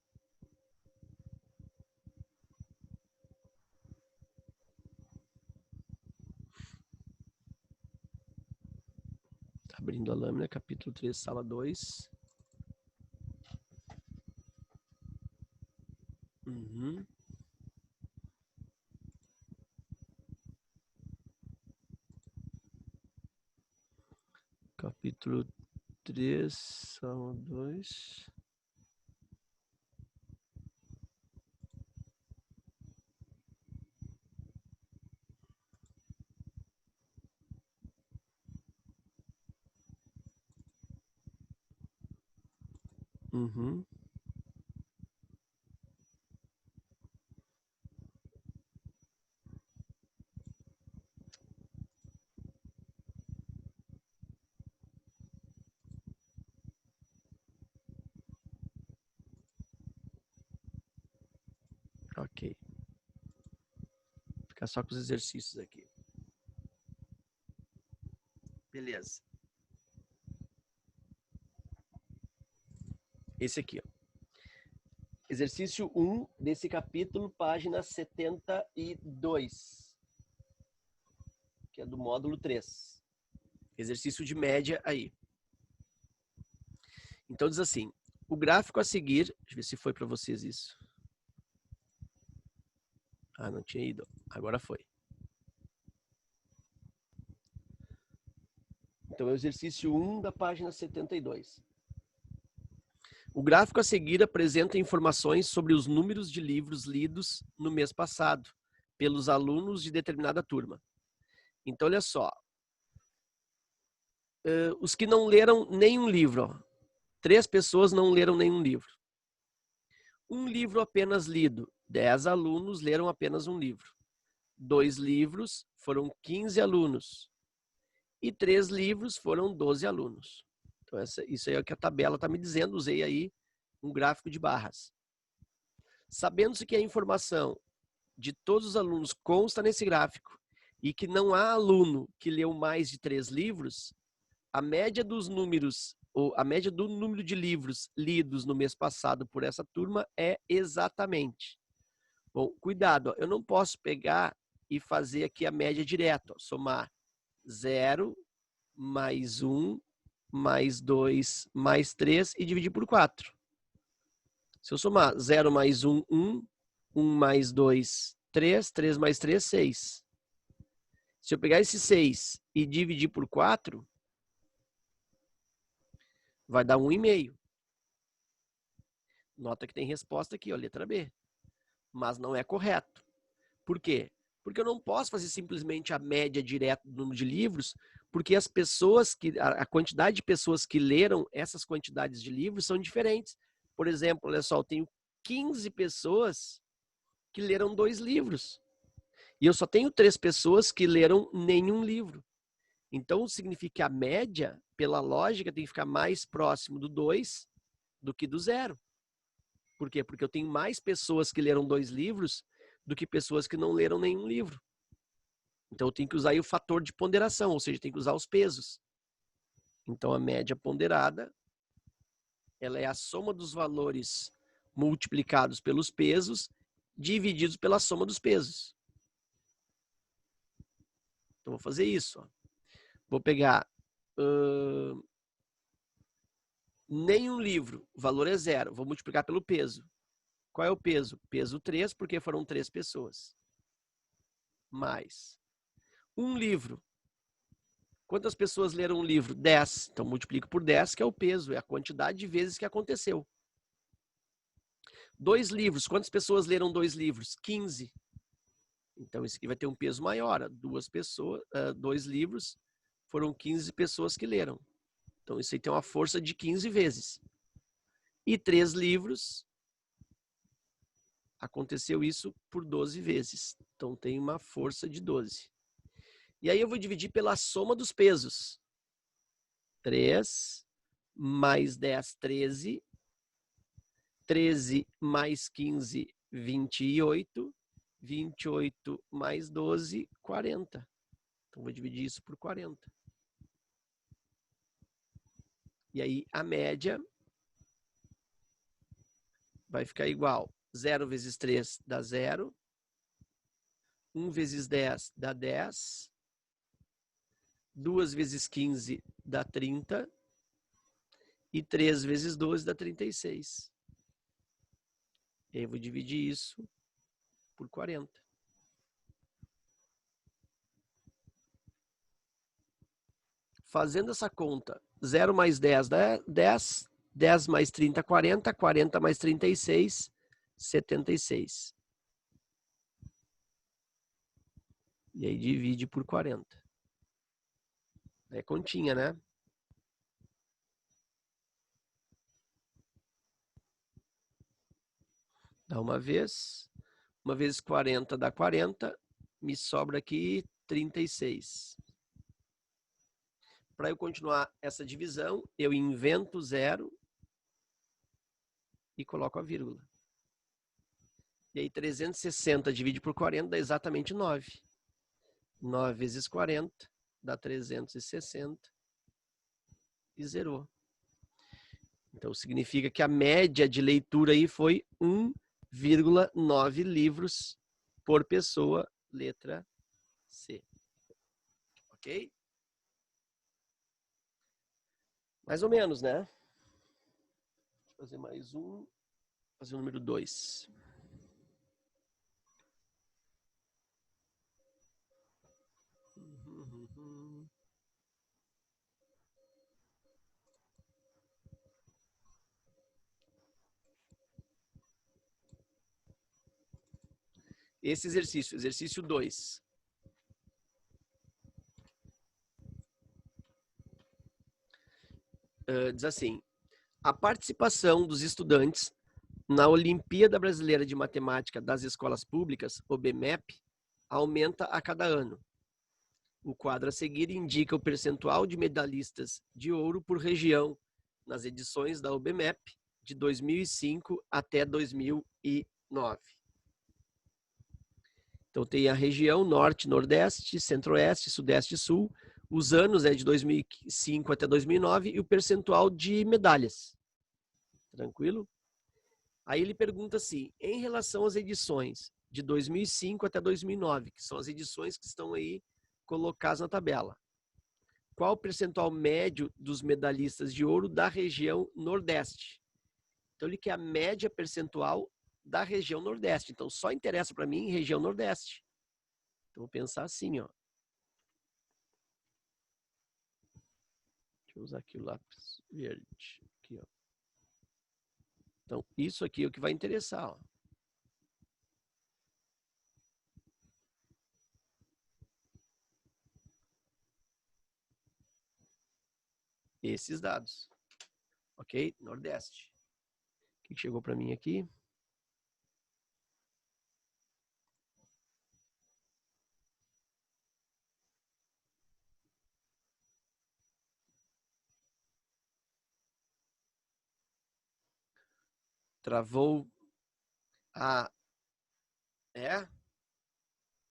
Abrindo a lâmina, capítulo 3, sala 2. Capítulo 3, sala 2. Ok. Vou ficar só com os exercícios aqui. Beleza. Esse aqui, ó. Exercício 1 desse capítulo, página 72. Que é do módulo 3. Exercício de média aí. Então diz assim, o gráfico a seguir, deixa eu ver se foi para vocês isso. Ah, não tinha ido. Agora foi. Então é o exercício 1 da página 72. O gráfico a seguir apresenta informações sobre os números de livros lidos no mês passado, pelos alunos de determinada turma. Então, olha só. Os que não leram nenhum livro. Ó. 3 pessoas não leram nenhum livro. Um livro apenas lido. 10 alunos leram apenas um livro. 2 livros foram 15 alunos. E 3 livros foram 12 alunos. Então, isso aí é o que a tabela está me dizendo. Usei aí um gráfico de barras. Sabendo-se que a informação de todos os alunos consta nesse gráfico e que não há aluno que leu mais de 3 livros, a média dos números, ou a média do número de livros lidos no mês passado por essa turma é exatamente. Bom, cuidado, ó, eu não posso pegar e fazer aqui a média direta, ó, somar 0, mais 1, mais 2, mais 3 e dividir por 4. Se eu somar 0 mais 1, 1, 1 mais 2, 3, 3 mais 3, 6. Se eu pegar esse 6 e dividir por 4, vai dar 1,5. Nota que tem resposta aqui, ó, letra B. Mas não é correto. Por quê? Porque eu não posso fazer simplesmente a média direta do número de livros, porque as pessoas a quantidade de pessoas que leram essas quantidades de livros são diferentes. Por exemplo, olha só, eu tenho 15 pessoas que leram 2 livros. E eu só tenho 3 pessoas que leram nenhum livro. Então, significa que a média, pela lógica, tem que ficar mais próximo do 2 do que do 0. Por quê? Porque eu tenho mais pessoas que leram 2 livros do que pessoas que não leram nenhum livro. Então, eu tenho que usar aí o fator de ponderação, ou seja, tem que usar os pesos. Então, a média ponderada, ela é a soma dos valores multiplicados pelos pesos, divididos pela soma dos pesos. Então, vou fazer isso. Ó. Vou pegar nenhum livro, o valor é 0. Vou multiplicar pelo peso. Qual é o peso? Peso 3, porque foram 3 pessoas. Mais um livro. Quantas pessoas leram um livro? 10. Então, multiplico por 10, que é o peso, é a quantidade de vezes que aconteceu. 2 livros. Quantas pessoas leram 2 livros? 15. Então, esse aqui vai ter um peso maior. 2 livros foram 15 pessoas que leram. Então, isso aí tem uma força de 15 vezes. E 3 livros, aconteceu isso por 12 vezes. Então, tem uma força de 12. E aí eu vou dividir pela soma dos pesos. 3 mais 10, 13. 13 mais 15, 28. 28 mais 12, 40. Então, vou dividir isso por 40. E aí, a média vai ficar igual. 0 vezes 3 dá 0. 1 vezes 10 dá 10. 2 vezes 15 dá 30. E 3 vezes 12 dá 36. E aí eu vou dividir isso por 40. Fazendo essa conta, 0 mais 10 dá 10. 10 mais 30, 40. 40 mais 36, 76. E aí divide por 40. É continha, né? Dá uma vez 40 dá 40. Me sobra aqui 36. Para eu continuar essa divisão, eu invento 0 e coloco a vírgula. E aí 360 divide por 40 dá exatamente 9. 9 vezes 40 dá 360 e zerou. Então significa que a média de leitura aí foi 1,9 livros por pessoa, letra C. Ok? Mais ou menos, né? Deixa eu fazer mais um. Vou fazer o número 2. Esse exercício 2. Diz assim: a participação dos estudantes na Olimpíada Brasileira de Matemática das Escolas Públicas, OBMEP, aumenta a cada ano. O quadro a seguir indica o percentual de medalhistas de ouro por região nas edições da OBMEP de 2005 até 2009. Então tem a região Norte, Nordeste, Centro-Oeste, Sudeste e Sul. Os anos é de 2005 até 2009 e o percentual de medalhas. Tranquilo? Aí ele pergunta assim, em relação às edições de 2005 até 2009, que são as edições que estão aí colocadas na tabela, qual o percentual médio dos medalhistas de ouro da região Nordeste? Então ele quer a média percentual da região Nordeste. Então só interessa para mim região Nordeste. Então vou pensar assim, ó. Deixa eu usar aqui o lápis verde. Aqui, ó. Então isso aqui é o que vai interessar, ó. Esses dados. Ok? Nordeste. O que chegou para mim aqui? Travou. Ah, é?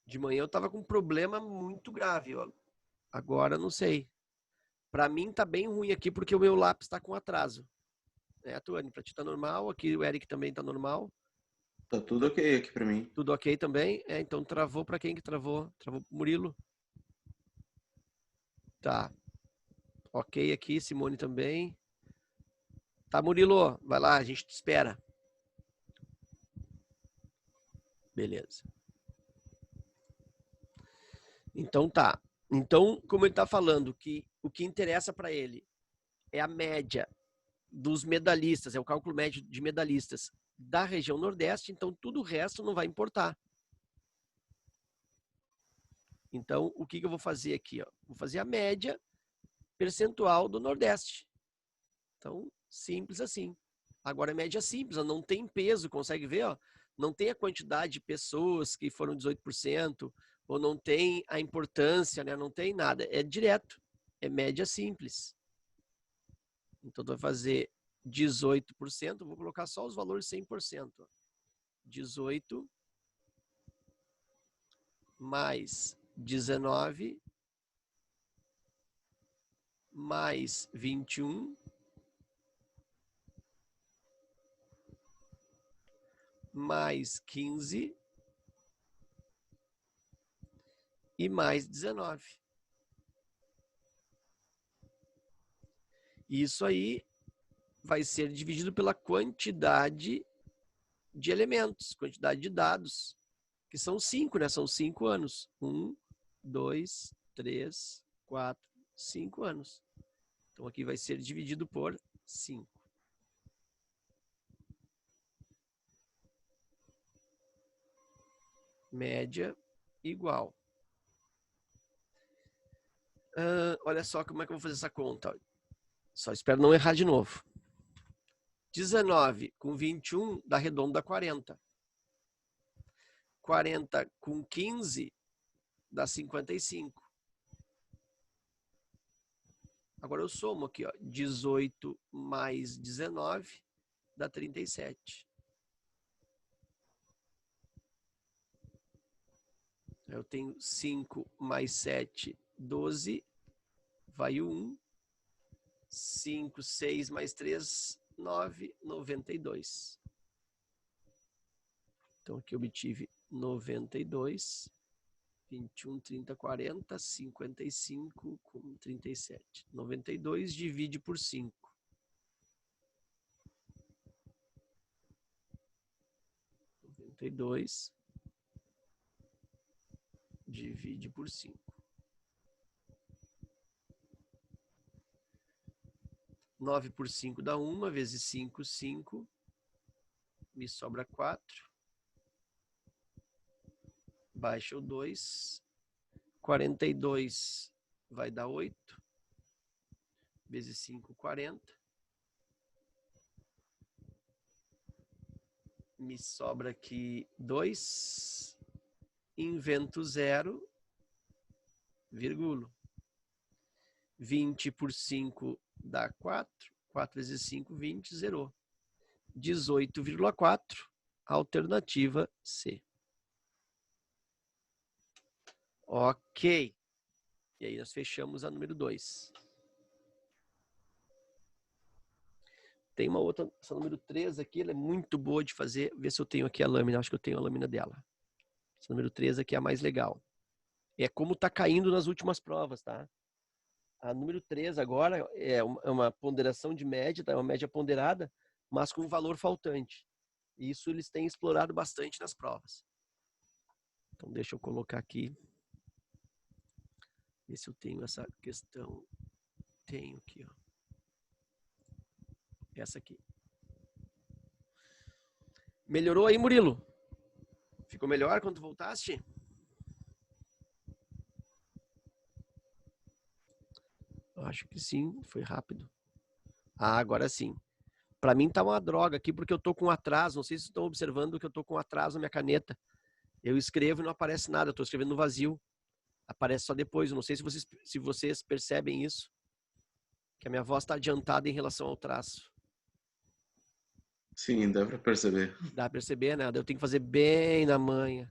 De manhã eu tava com um problema muito grave, ó. Agora não sei. Para mim tá bem ruim aqui porque o meu lápis tá com atraso. É, Tuane, para ti tá normal, aqui o Eric também tá normal. Tá tudo ok aqui pra mim. Tudo ok também? É, então travou para quem que travou? Travou pro Murilo? Tá. Ok aqui, Simone também. Tá, Murilo, vai lá, a gente te espera. Beleza. Então tá. Então, como ele tá falando que o que interessa para ele é a média dos medalhistas, é o cálculo médio de medalhistas da região Nordeste, então tudo o resto não vai importar. Então, o que eu vou fazer aqui? Ó? Vou fazer a média percentual do Nordeste. Então, simples assim. Agora, é média simples, ó, não tem peso, consegue ver? Ó? Não tem a quantidade de pessoas que foram 18%, ou não tem a importância, né? Não tem nada. É direto, é média simples. Então, tu vai fazer 18%, vou colocar só os valores 100%. 18 mais 19 mais 21 mais 15 e mais 19. Isso aí vai ser dividido pela quantidade de elementos, quantidade de dados, que são 5, né? São 5 anos. 1, 2, 3, 4, 5 anos. Então aqui vai ser dividido por 5. Média igual. Olha só como é que eu vou fazer essa conta. Só espero não errar de novo. 19 com 21 dá redondo a 40. 40 com 15 dá 55. Agora eu somo aqui, ó. 18 mais 19 dá 37. Eu tenho 5 mais 7, 12. Vai o 1. 5, 6 mais 3, 9, 92. Então aqui eu obtive 92 21, 30, 40, 55 com 37. 92 divide por 5. 92 divide por 5. 9 por 5 dá 1, vezes 5, 5. Me sobra 4. Baixa o 2. 42 vai dar 8. Vezes 5, 40. Me sobra aqui 2. Invento 0, vírgula. 20 por 5 dá 4. 4 vezes 5, 20, zerou. 18,4, alternativa C. Ok. E aí nós fechamos a número 2. Tem uma outra, essa número 3 aqui, ela é muito boa de fazer. Ver se eu tenho aqui a lâmina, acho que eu tenho a lâmina dela. Essa número 3 aqui é a mais legal. É como tá caindo nas últimas provas, tá? A número 3 agora é uma ponderação de média, tá? É uma média ponderada, mas com valor faltante. Isso eles têm explorado bastante nas provas. Então deixa eu colocar aqui. Ver se eu tenho essa questão. Tenho aqui, ó. Essa aqui. Melhorou aí, Murilo? Ficou melhor quando voltaste? Acho que sim, foi rápido. Ah, agora sim. Para mim tá uma droga aqui porque eu tô com atraso. Não sei se estão observando que eu tô com atraso na minha caneta. Eu escrevo e não aparece nada. Eu tô escrevendo no vazio. Aparece só depois. Eu não sei se vocês percebem isso. Que a minha voz está adiantada em relação ao traço. Sim, dá pra perceber. Dá pra perceber, né? Eu tenho que fazer bem na manha.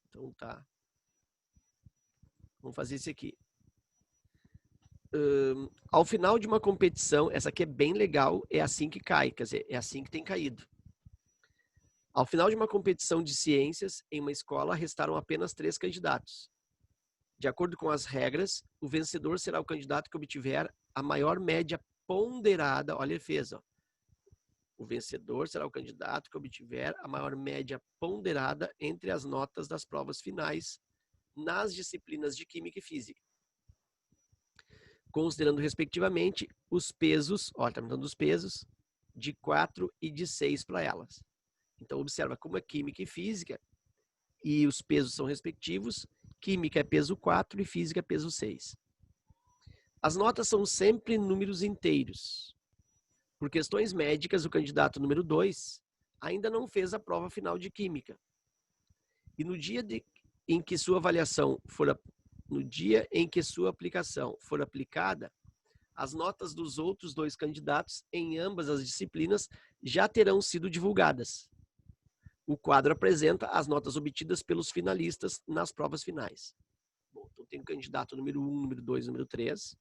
Então tá. Vamos fazer esse aqui. Ao final de uma competição, essa aqui é bem legal, é assim que cai, quer dizer, é assim que tem caído. Ao final de uma competição de ciências, em uma escola, restaram apenas 3 candidatos. De acordo com as regras, o vencedor será o candidato que obtiver a maior média ponderada. Olha, ele fez, ó. O vencedor será o candidato que obtiver a maior média ponderada entre as notas das provas finais nas disciplinas de Química e Física, considerando, respectivamente, os pesos, olha, está me dando os pesos, de 4 e de 6 para elas. Então, observa como é Química e Física, e os pesos são respectivos. Química é peso 4 e Física é peso 6. As notas são sempre números inteiros. Por questões médicas, o candidato número 2 ainda não fez a prova final de Química. E no dia em que sua avaliação for no dia em que sua aplicação for aplicada, as notas dos outros 2 candidatos em ambas as disciplinas já terão sido divulgadas. O quadro apresenta as notas obtidas pelos finalistas nas provas finais. Bom, então tem o candidato número 1, número 2, número 3.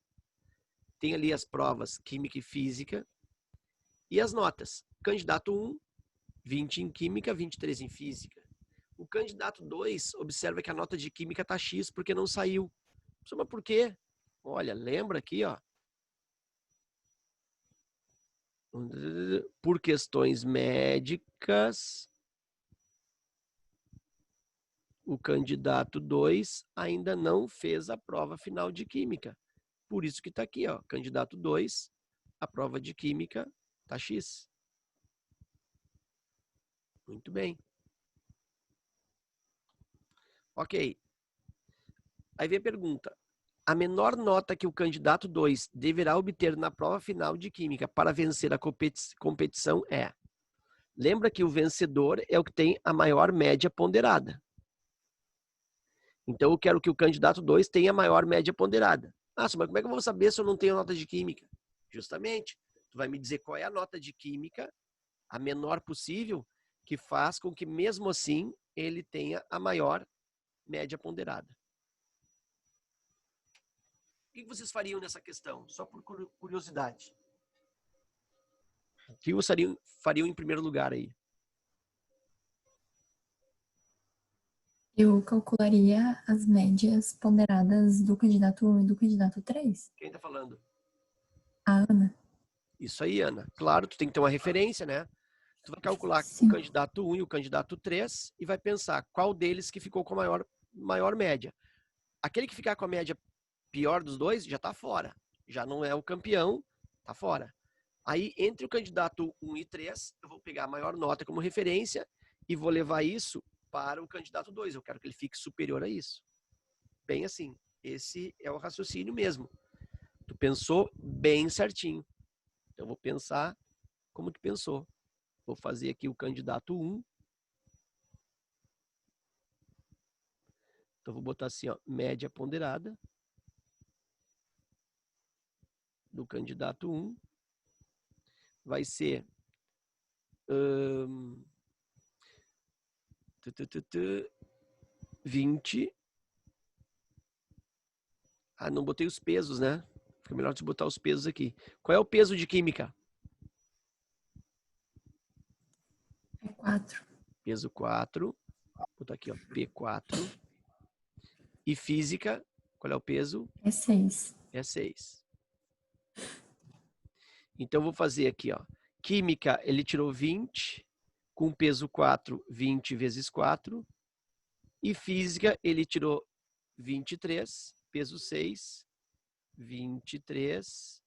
Tem ali as provas Química e Física. E as notas. Candidato 1, 20 em Química, 23 em Física. O candidato 2 observa que a nota de Química está X porque não saiu. Mas por quê? Olha, lembra aqui, ó. Por questões médicas, o candidato 2 ainda não fez a prova final de Química. Por isso que está aqui, ó. Candidato 2, a prova de Química está X. Muito bem. Ok. Aí vem a pergunta. A menor nota que o candidato 2 deverá obter na prova final de Química para vencer a competição é... Lembra que o vencedor é o que tem a maior média ponderada. Então, eu quero que o candidato 2 tenha a maior média ponderada. Ah, mas como é que eu vou saber se eu não tenho nota de Química? Justamente, tu vai me dizer qual é a nota de Química, a menor possível, que faz com que, mesmo assim, ele tenha a maior média ponderada. O que vocês fariam nessa questão? Só por curiosidade. O que vocês fariam em primeiro lugar aí? Eu calcularia as médias ponderadas do candidato 1 e do candidato 3. Quem tá falando? A Ana. Isso aí, Ana. Claro, tu tem que ter uma referência, né? Tu vai calcular o Sim. candidato 1 e o candidato 3 e vai pensar qual deles que ficou com a maior média. Aquele que ficar com a média pior dos dois já tá fora. Já não é o campeão, tá fora. Aí, entre o candidato 1 e 3, eu vou pegar a maior nota como referência e vou levar isso para o candidato 2. Eu quero que ele fique superior a isso. Bem assim. Esse é o raciocínio mesmo. Tu pensou bem certinho. Eu vou pensar como tu pensou. Vou fazer aqui o candidato 1. Então, vou botar assim, ó, média ponderada do candidato 1 vai ser 20. Ah, não botei os pesos, né? Fica melhor de botar os pesos aqui. Qual é o peso de química? É 4. Peso 4. Vou botar aqui, ó, P4. E física, qual é o peso? É 6. É 6. Então, vou fazer aqui, ó. Química, ele tirou 20. Com peso 4, 20 vezes 4. E física, ele tirou 23. Peso 6. 23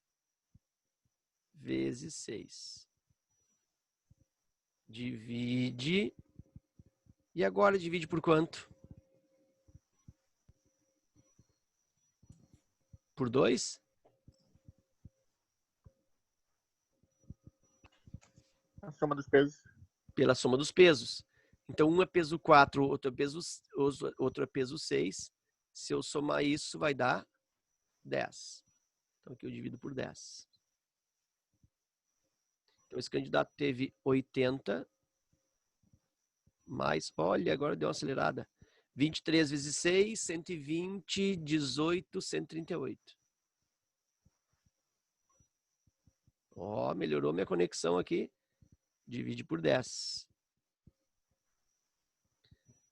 vezes 6. Divide. E agora divide por quanto? Por 2? A soma dos pesos. Pela soma dos pesos. Então, um é peso 4, outro é peso 6. Se eu somar isso, vai dar 10. Então, aqui eu divido por 10. Então, esse candidato teve 80. Mais, olha, agora deu uma acelerada. 23 vezes 6, 120, 18, 138. Ó, melhorou minha conexão aqui. Divide por 10.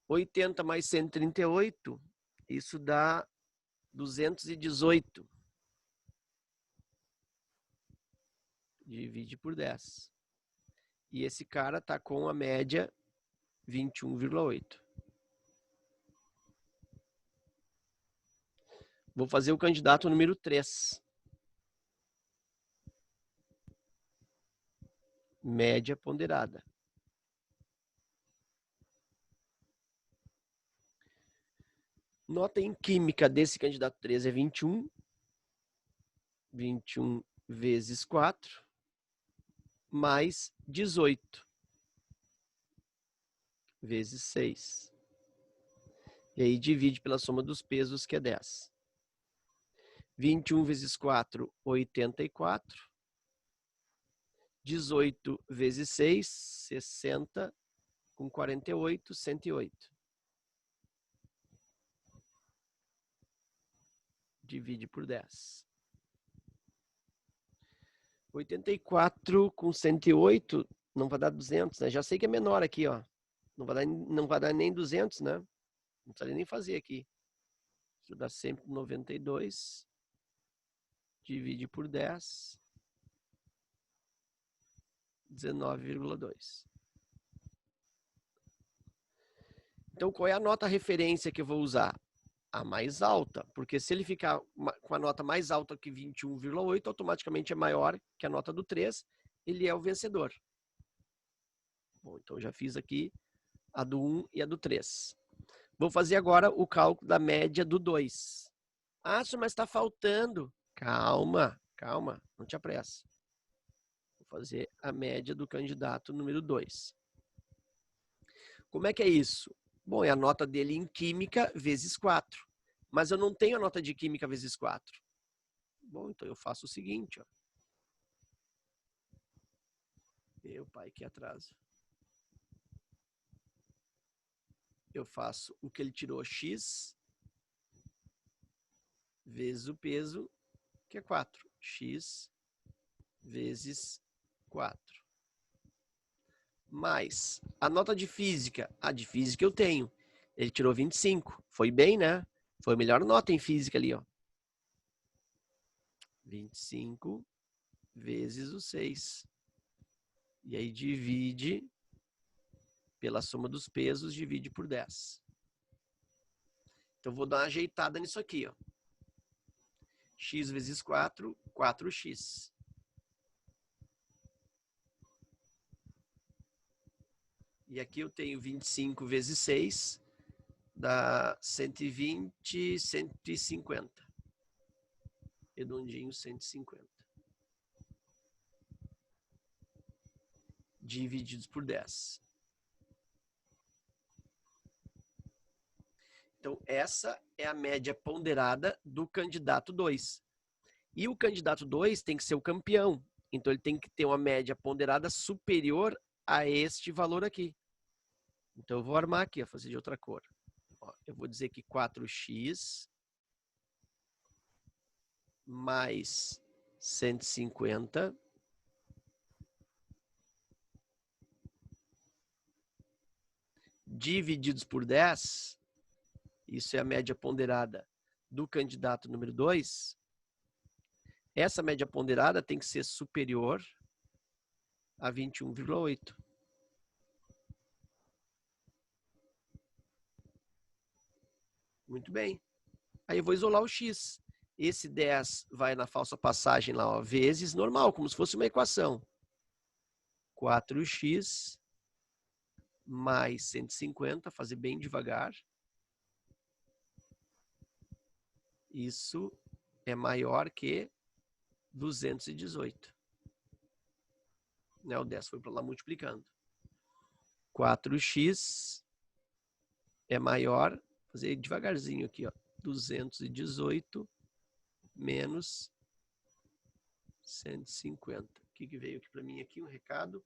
80 mais 138, isso dá 218. Divide por 10. E esse cara tá com a média 21,8. Vou fazer o candidato número 3. Média ponderada. Nota em química desse candidato 3 é 21. 21 vezes 4, mais 18 vezes 6. E aí divide pela soma dos pesos, que é 10. 21 vezes 4, 84. 18 vezes 6, 60. Com 48, 108. Divide por 10. 84 com 108 não vai dar 200, né? Já sei que é menor aqui, ó. Não vai dar nem 200, né? Não precisaria nem fazer aqui. Isso dá sempre 92. Divide por 10. 19,2. Então, qual é a nota referência que eu vou usar? A mais alta, porque se ele ficar com a nota mais alta que 21,8, automaticamente é maior que a nota do 3, ele é o vencedor. Bom, então já fiz aqui a do 1 e a do 3. Vou fazer agora o cálculo da média do 2. Ah, mas está faltando. Calma, calma, não te apressa. Vou fazer a média do candidato número 2. Como é que é isso? Bom, é a nota dele em química vezes 4. Mas eu não tenho a nota de química vezes 4. Bom, então eu faço o seguinte, ó. Meu pai, que atraso. Eu faço o que ele tirou, x, vezes o peso, que é 4. X vezes 4. Mais a nota de física. A de física eu tenho. Ele tirou 25. Foi bem, né? Foi a melhor nota em física ali, ó. 25 vezes o 6. E aí divide pela soma dos pesos, divide por 10. Então, vou dar uma ajeitada nisso aqui, ó. X vezes 4, 4x. E aqui eu tenho 25 vezes 6, dá 120, 150. Redondinho, 150. Divididos por 10. Então, essa é a média ponderada do candidato 2. E o candidato 2 tem que ser o campeão. Então, ele tem que ter uma média ponderada superior a este valor aqui. Então, eu vou armar aqui, vou fazer de outra cor. Ó, eu vou dizer que 4x mais 150 divididos por 10, isso é a média ponderada do candidato número 2, essa média ponderada tem que ser superior a 21,8. Muito bem. Aí eu vou isolar o x. Esse 10 vai na falsa passagem lá, ó, vezes normal, como se fosse uma equação. 4x mais 150, fazer bem devagar. Isso é maior que 218. Né? O 10 foi para lá multiplicando. 4x é maior, fazer devagarzinho aqui, ó, 218 menos 150. O que veio aqui para mim aqui? Um recado.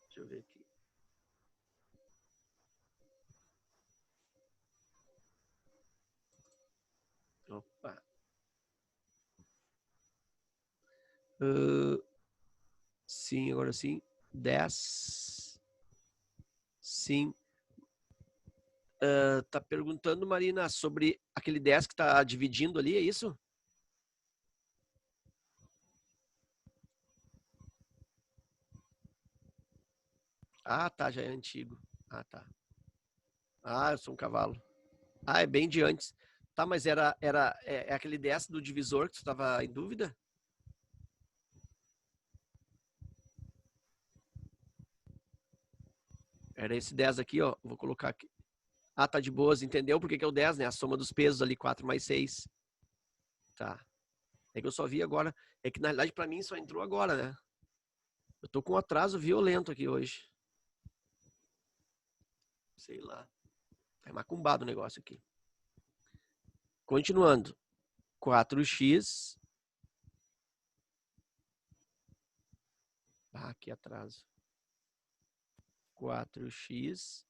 Deixa eu ver aqui. Opa. Sim, agora sim. 10. Sim. Tá perguntando, Marina, sobre aquele 10 que está dividindo ali, é isso? Ah, tá, já é antigo. Ah, tá. Ah, eu sou um cavalo. Ah, é bem de antes. Tá, mas é aquele 10 do divisor que tu estava em dúvida? Era esse 10 aqui, ó. Vou colocar aqui. Ah, tá de boas. Entendeu por que é o 10, né? A soma dos pesos ali, 4 mais 6. Tá. É que eu só vi agora. É que, na realidade, para mim, só entrou agora, né? Eu tô com um atraso violento aqui hoje. Sei lá. É macumbado o negócio aqui. Continuando. 4x. Ah, que atraso. 4x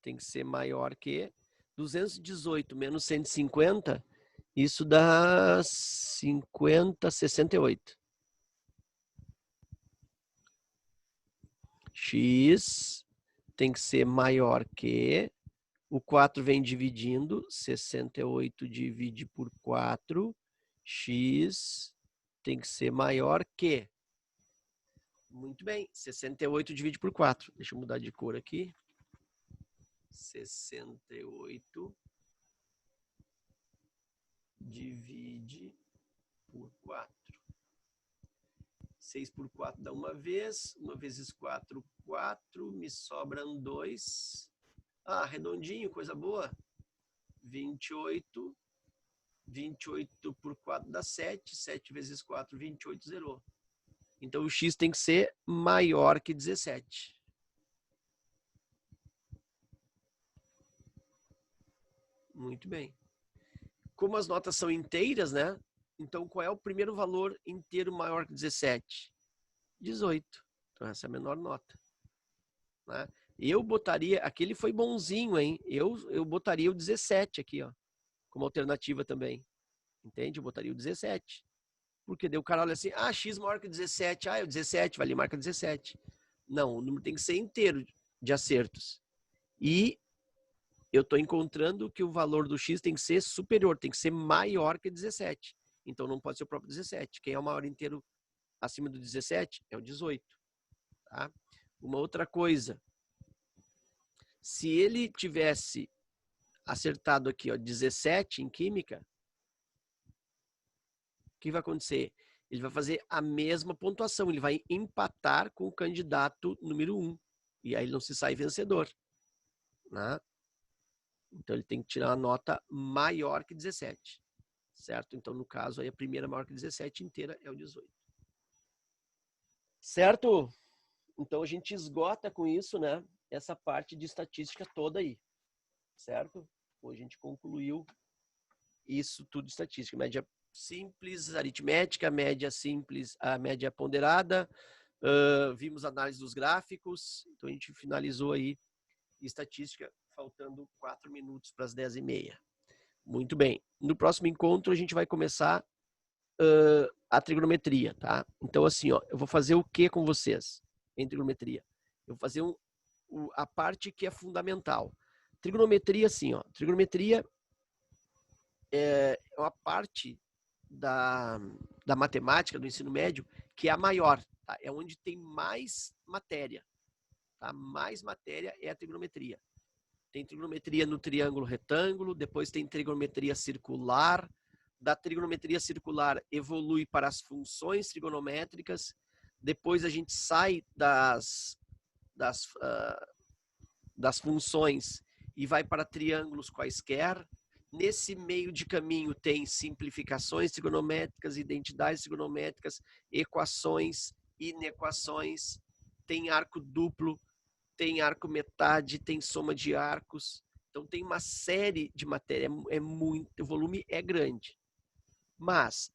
tem que ser maior que 218 menos 150. Isso dá 50, 68. X tem que ser maior que... O 4 vem dividindo. 68 divide por 4. X tem que ser maior que... Muito bem. 68 divide por 4. Deixa eu mudar de cor aqui. 68 divide por 4. 6 por 4 dá uma vez. 1 vezes 4, 4. Me sobram 2. Ah, redondinho, coisa boa. 28. 28 por 4 dá 7. 7 vezes 4, 28, zerou. Então, o x tem que ser maior que 17. Muito bem. Como as notas são inteiras, né? Então, qual é o primeiro valor inteiro maior que 17? 18. Então, essa é a menor nota. Né? Eu botaria... Aquele foi bonzinho, hein? Eu botaria o 17 aqui, ó. Como alternativa também. Entende? Eu botaria o 17. Porque daí o cara olha assim, ah, x maior que 17. Ah, é o 17, vai ali, marca 17. Não, o número tem que ser inteiro de acertos. E eu estou encontrando que o valor do x tem que ser superior, tem que ser maior que 17. Então não pode ser o próprio 17. Quem é o maior inteiro acima do 17 é o 18. Tá? Uma outra coisa, se ele tivesse acertado aqui, ó, 17 em química, o que vai acontecer? Ele vai fazer a mesma pontuação, ele vai empatar com o candidato número 1. E aí ele não se sai vencedor. Né? Então ele tem que tirar uma nota maior que 17. Certo? Então, no caso, aí a primeira maior que 17 inteira é o 18. Certo? Então a gente esgota com isso, né? Essa parte de estatística toda aí. Certo? Então, a gente concluiu isso tudo de estatística. Média simples, aritmética, média simples, a média ponderada. Vimos análise dos gráficos. Então a gente finalizou aí estatística, faltando 4 minutos para as 10h30. Muito bem. No próximo encontro a gente vai começar a trigonometria, tá? Então assim, ó, eu vou fazer o que com vocês em trigonometria? Eu vou fazer a parte que é fundamental. Trigonometria, assim, ó. Trigonometria é uma parte da matemática, do ensino médio, que é a maior, tá? É onde tem mais matéria, tá? Mais matéria é a trigonometria. Tem trigonometria no triângulo retângulo, depois tem trigonometria circular. Da trigonometria circular evolui para as funções trigonométricas. Depois a gente sai das funções e vai para triângulos quaisquer. Nesse meio de caminho tem simplificações trigonométricas, identidades trigonométricas, equações, inequações, tem arco duplo, tem arco metade, tem soma de arcos. Então tem uma série de matéria, o volume é grande. Mas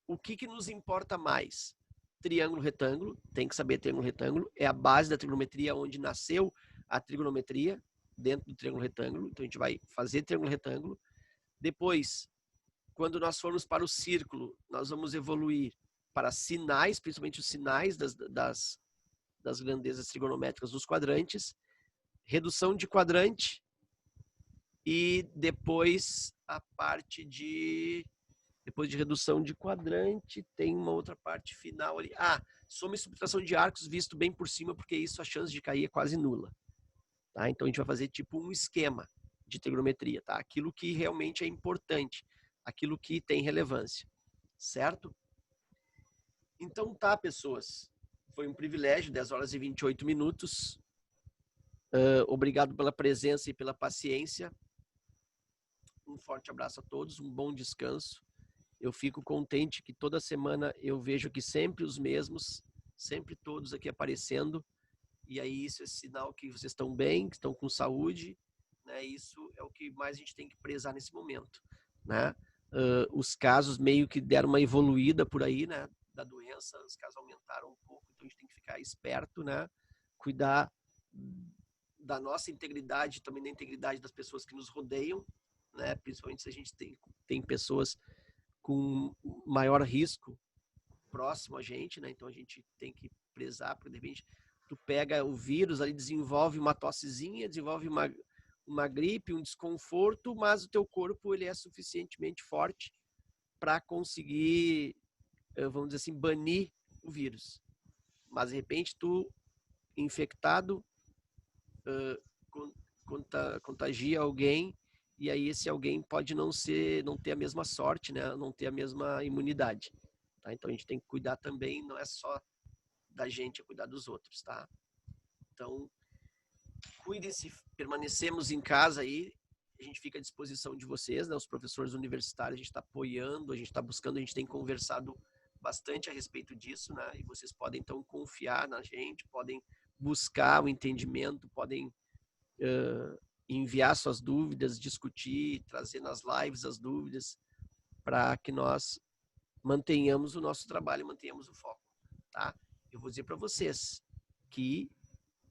o que nos importa mais? Triângulo retângulo, tem que saber triângulo retângulo, é a base da trigonometria, onde nasceu a trigonometria, dentro do triângulo retângulo. Então a gente vai fazer triângulo retângulo. Depois, quando nós formos para o círculo, nós vamos evoluir para sinais, principalmente os sinais das grandezas trigonométricas dos quadrantes, redução de quadrante e depois a parte de... Depois de redução de quadrante, tem uma outra parte final ali. Soma e subtração de arcos visto bem por cima, porque isso a chance de cair é quase nula. Tá? Então a gente vai fazer tipo um esquema de trigonometria, tá? Aquilo que realmente é importante, aquilo que tem relevância, certo? Então tá, pessoas. Foi um privilégio, 10h28. Obrigado pela presença e pela paciência. Um forte abraço a todos, um bom descanso. Eu fico contente que toda semana eu vejo que sempre os mesmos, sempre todos aqui aparecendo. E aí isso é sinal que vocês estão bem, que estão com saúde, né? Isso é o que mais a gente tem que prezar nesse momento, né? Os casos meio que deram uma evoluída por aí, né? Da doença, os casos aumentaram um pouco, então a gente tem que ficar esperto, né? Cuidar da nossa integridade, também da integridade das pessoas que nos rodeiam, né? Principalmente se a gente tem pessoas com maior risco próximo a gente, né? Então a gente tem que prezar, porque de repente tu pega o vírus, ali desenvolve uma tossezinha, desenvolve uma gripe, um desconforto, mas o teu corpo ele é suficientemente forte para conseguir, vamos dizer assim, banir o vírus. Mas de repente tu, infectado, contagia alguém, e aí esse alguém pode não ter a mesma sorte, né? Não ter a mesma imunidade. Tá? Então a gente tem que cuidar também, não é só da gente, é cuidar dos outros, tá? Então, cuidem-se, permanecemos em casa aí, a gente fica à disposição de vocês, né? Os professores universitários, a gente está apoiando, a gente está buscando, a gente tem conversado bastante a respeito disso, né? E vocês podem, então, confiar na gente, podem buscar o entendimento, podem enviar suas dúvidas, discutir, trazer nas lives as dúvidas, para que nós mantenhamos o nosso trabalho, mantenhamos o foco, tá? Eu vou dizer para vocês que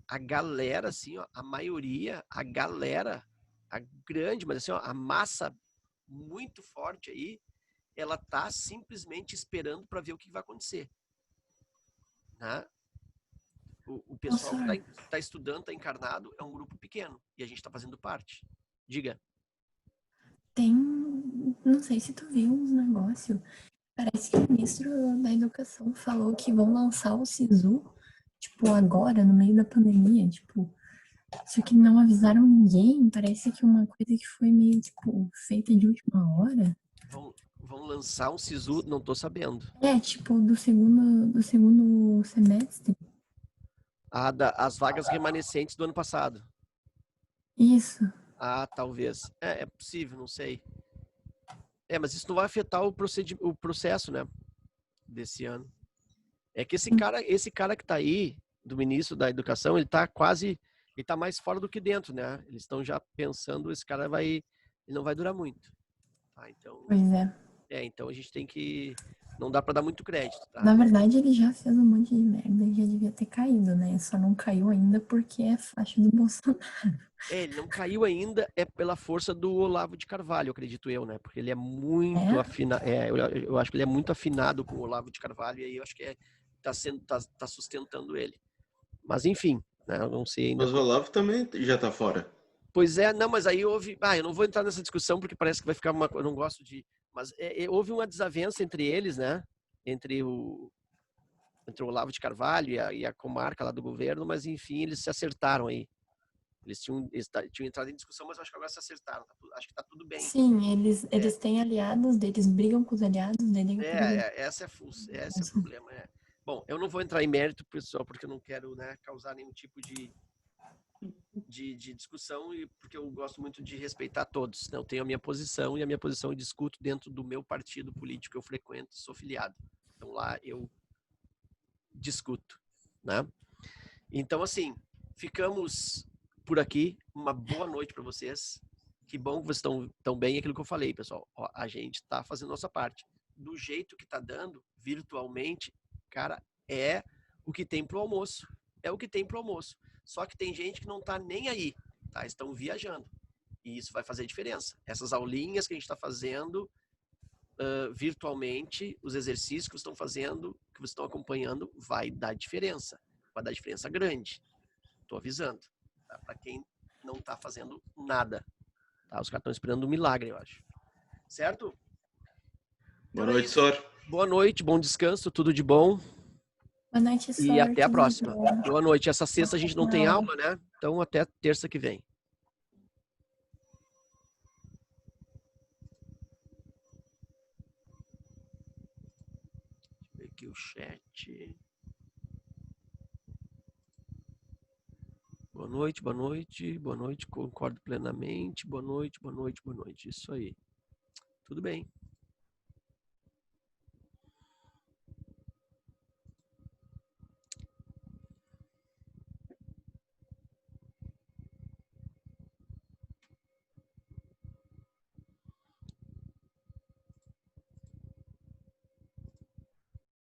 a galera, assim, ó, a maioria, a galera, a grande, mas assim, ó, a massa muito forte aí, ela tá simplesmente esperando para ver o que vai acontecer, né? O pessoal Professor, que está estudando, está encarnado, é um grupo pequeno. E a gente está fazendo parte. Diga. tem. Não sei se tu viu uns negócios. Parece que o ministro da Educação falou que vão lançar o SISU, tipo, agora, no meio da pandemia, tipo. Só que não avisaram ninguém. Parece que uma coisa que foi meio, tipo, feita de última hora. Vão lançar um SISU, não estou sabendo. É, tipo, do segundo semestre. As vagas remanescentes do ano passado. Isso. Ah, talvez. É possível, não sei. Mas isso não vai afetar o processo, né? Desse ano. É que esse cara que tá aí, do ministro da Educação, ele tá mais fora do que dentro, né? Eles estão já pensando, ele não vai durar muito. Tá? Pois é. Então a gente tem que, não dá para dar muito crédito, tá? Na verdade, ele já fez um monte de merda e já devia ter caído, né? Só não caiu ainda porque é faixa do Bolsonaro. Ele não caiu ainda, pela força do Olavo de Carvalho, acredito eu, né? Porque ele é muito É? afinado. Eu acho que ele é muito afinado com o Olavo de Carvalho e aí eu acho que tá sustentando ele. Mas enfim, né? Eu não sei ainda. Mas o Olavo também já tá fora. Pois é, não, mas aí houve. Eu não vou entrar nessa discussão porque parece que vai ficar eu não gosto de. Mas houve uma desavença entre eles, né? Entre o Olavo de Carvalho e a comarca lá do governo, mas enfim, eles se acertaram aí. Eles tinham entrado em discussão, mas eu acho que agora se acertaram. Acho que tá tudo bem. Sim, eles têm aliados deles, brigam com os aliados dele. Esse é o problema. Bom, eu não vou entrar em mérito, pessoal, porque eu não quero, né, causar nenhum tipo de discussão e porque eu gosto muito de respeitar todos. Né? Eu tenho a minha posição e a minha posição eu discuto dentro do meu partido político que eu frequento, sou filiado. Então lá eu discuto, né? Então assim, ficamos por aqui. Uma boa noite para vocês. Que bom que vocês estão bem. Aquilo que eu falei, pessoal. A gente está fazendo a nossa parte. Do jeito que está dando, virtualmente, cara, é o que tem pro almoço. É o que tem pro almoço. Só que tem gente que não está nem aí, tá? Estão viajando. E isso vai fazer diferença. Essas aulinhas que a gente está fazendo virtualmente, os exercícios que vocês estão fazendo, que vocês estão acompanhando, vai dar diferença. Vai dar diferença grande. Estou avisando. Tá? Para quem não está fazendo nada. Tá? Os caras estão esperando um milagre, eu acho. Certo? Boa noite, Sor. Boa noite, bom descanso, tudo de bom. Boa noite, E até a tudo de próxima. bom. Boa noite. Essa sexta a gente não tem aula, né? Então até terça que vem. Deixa eu ver aqui o chat. Boa noite, boa noite, boa noite, concordo plenamente. Boa noite, boa noite, boa noite. Isso aí. Tudo bem.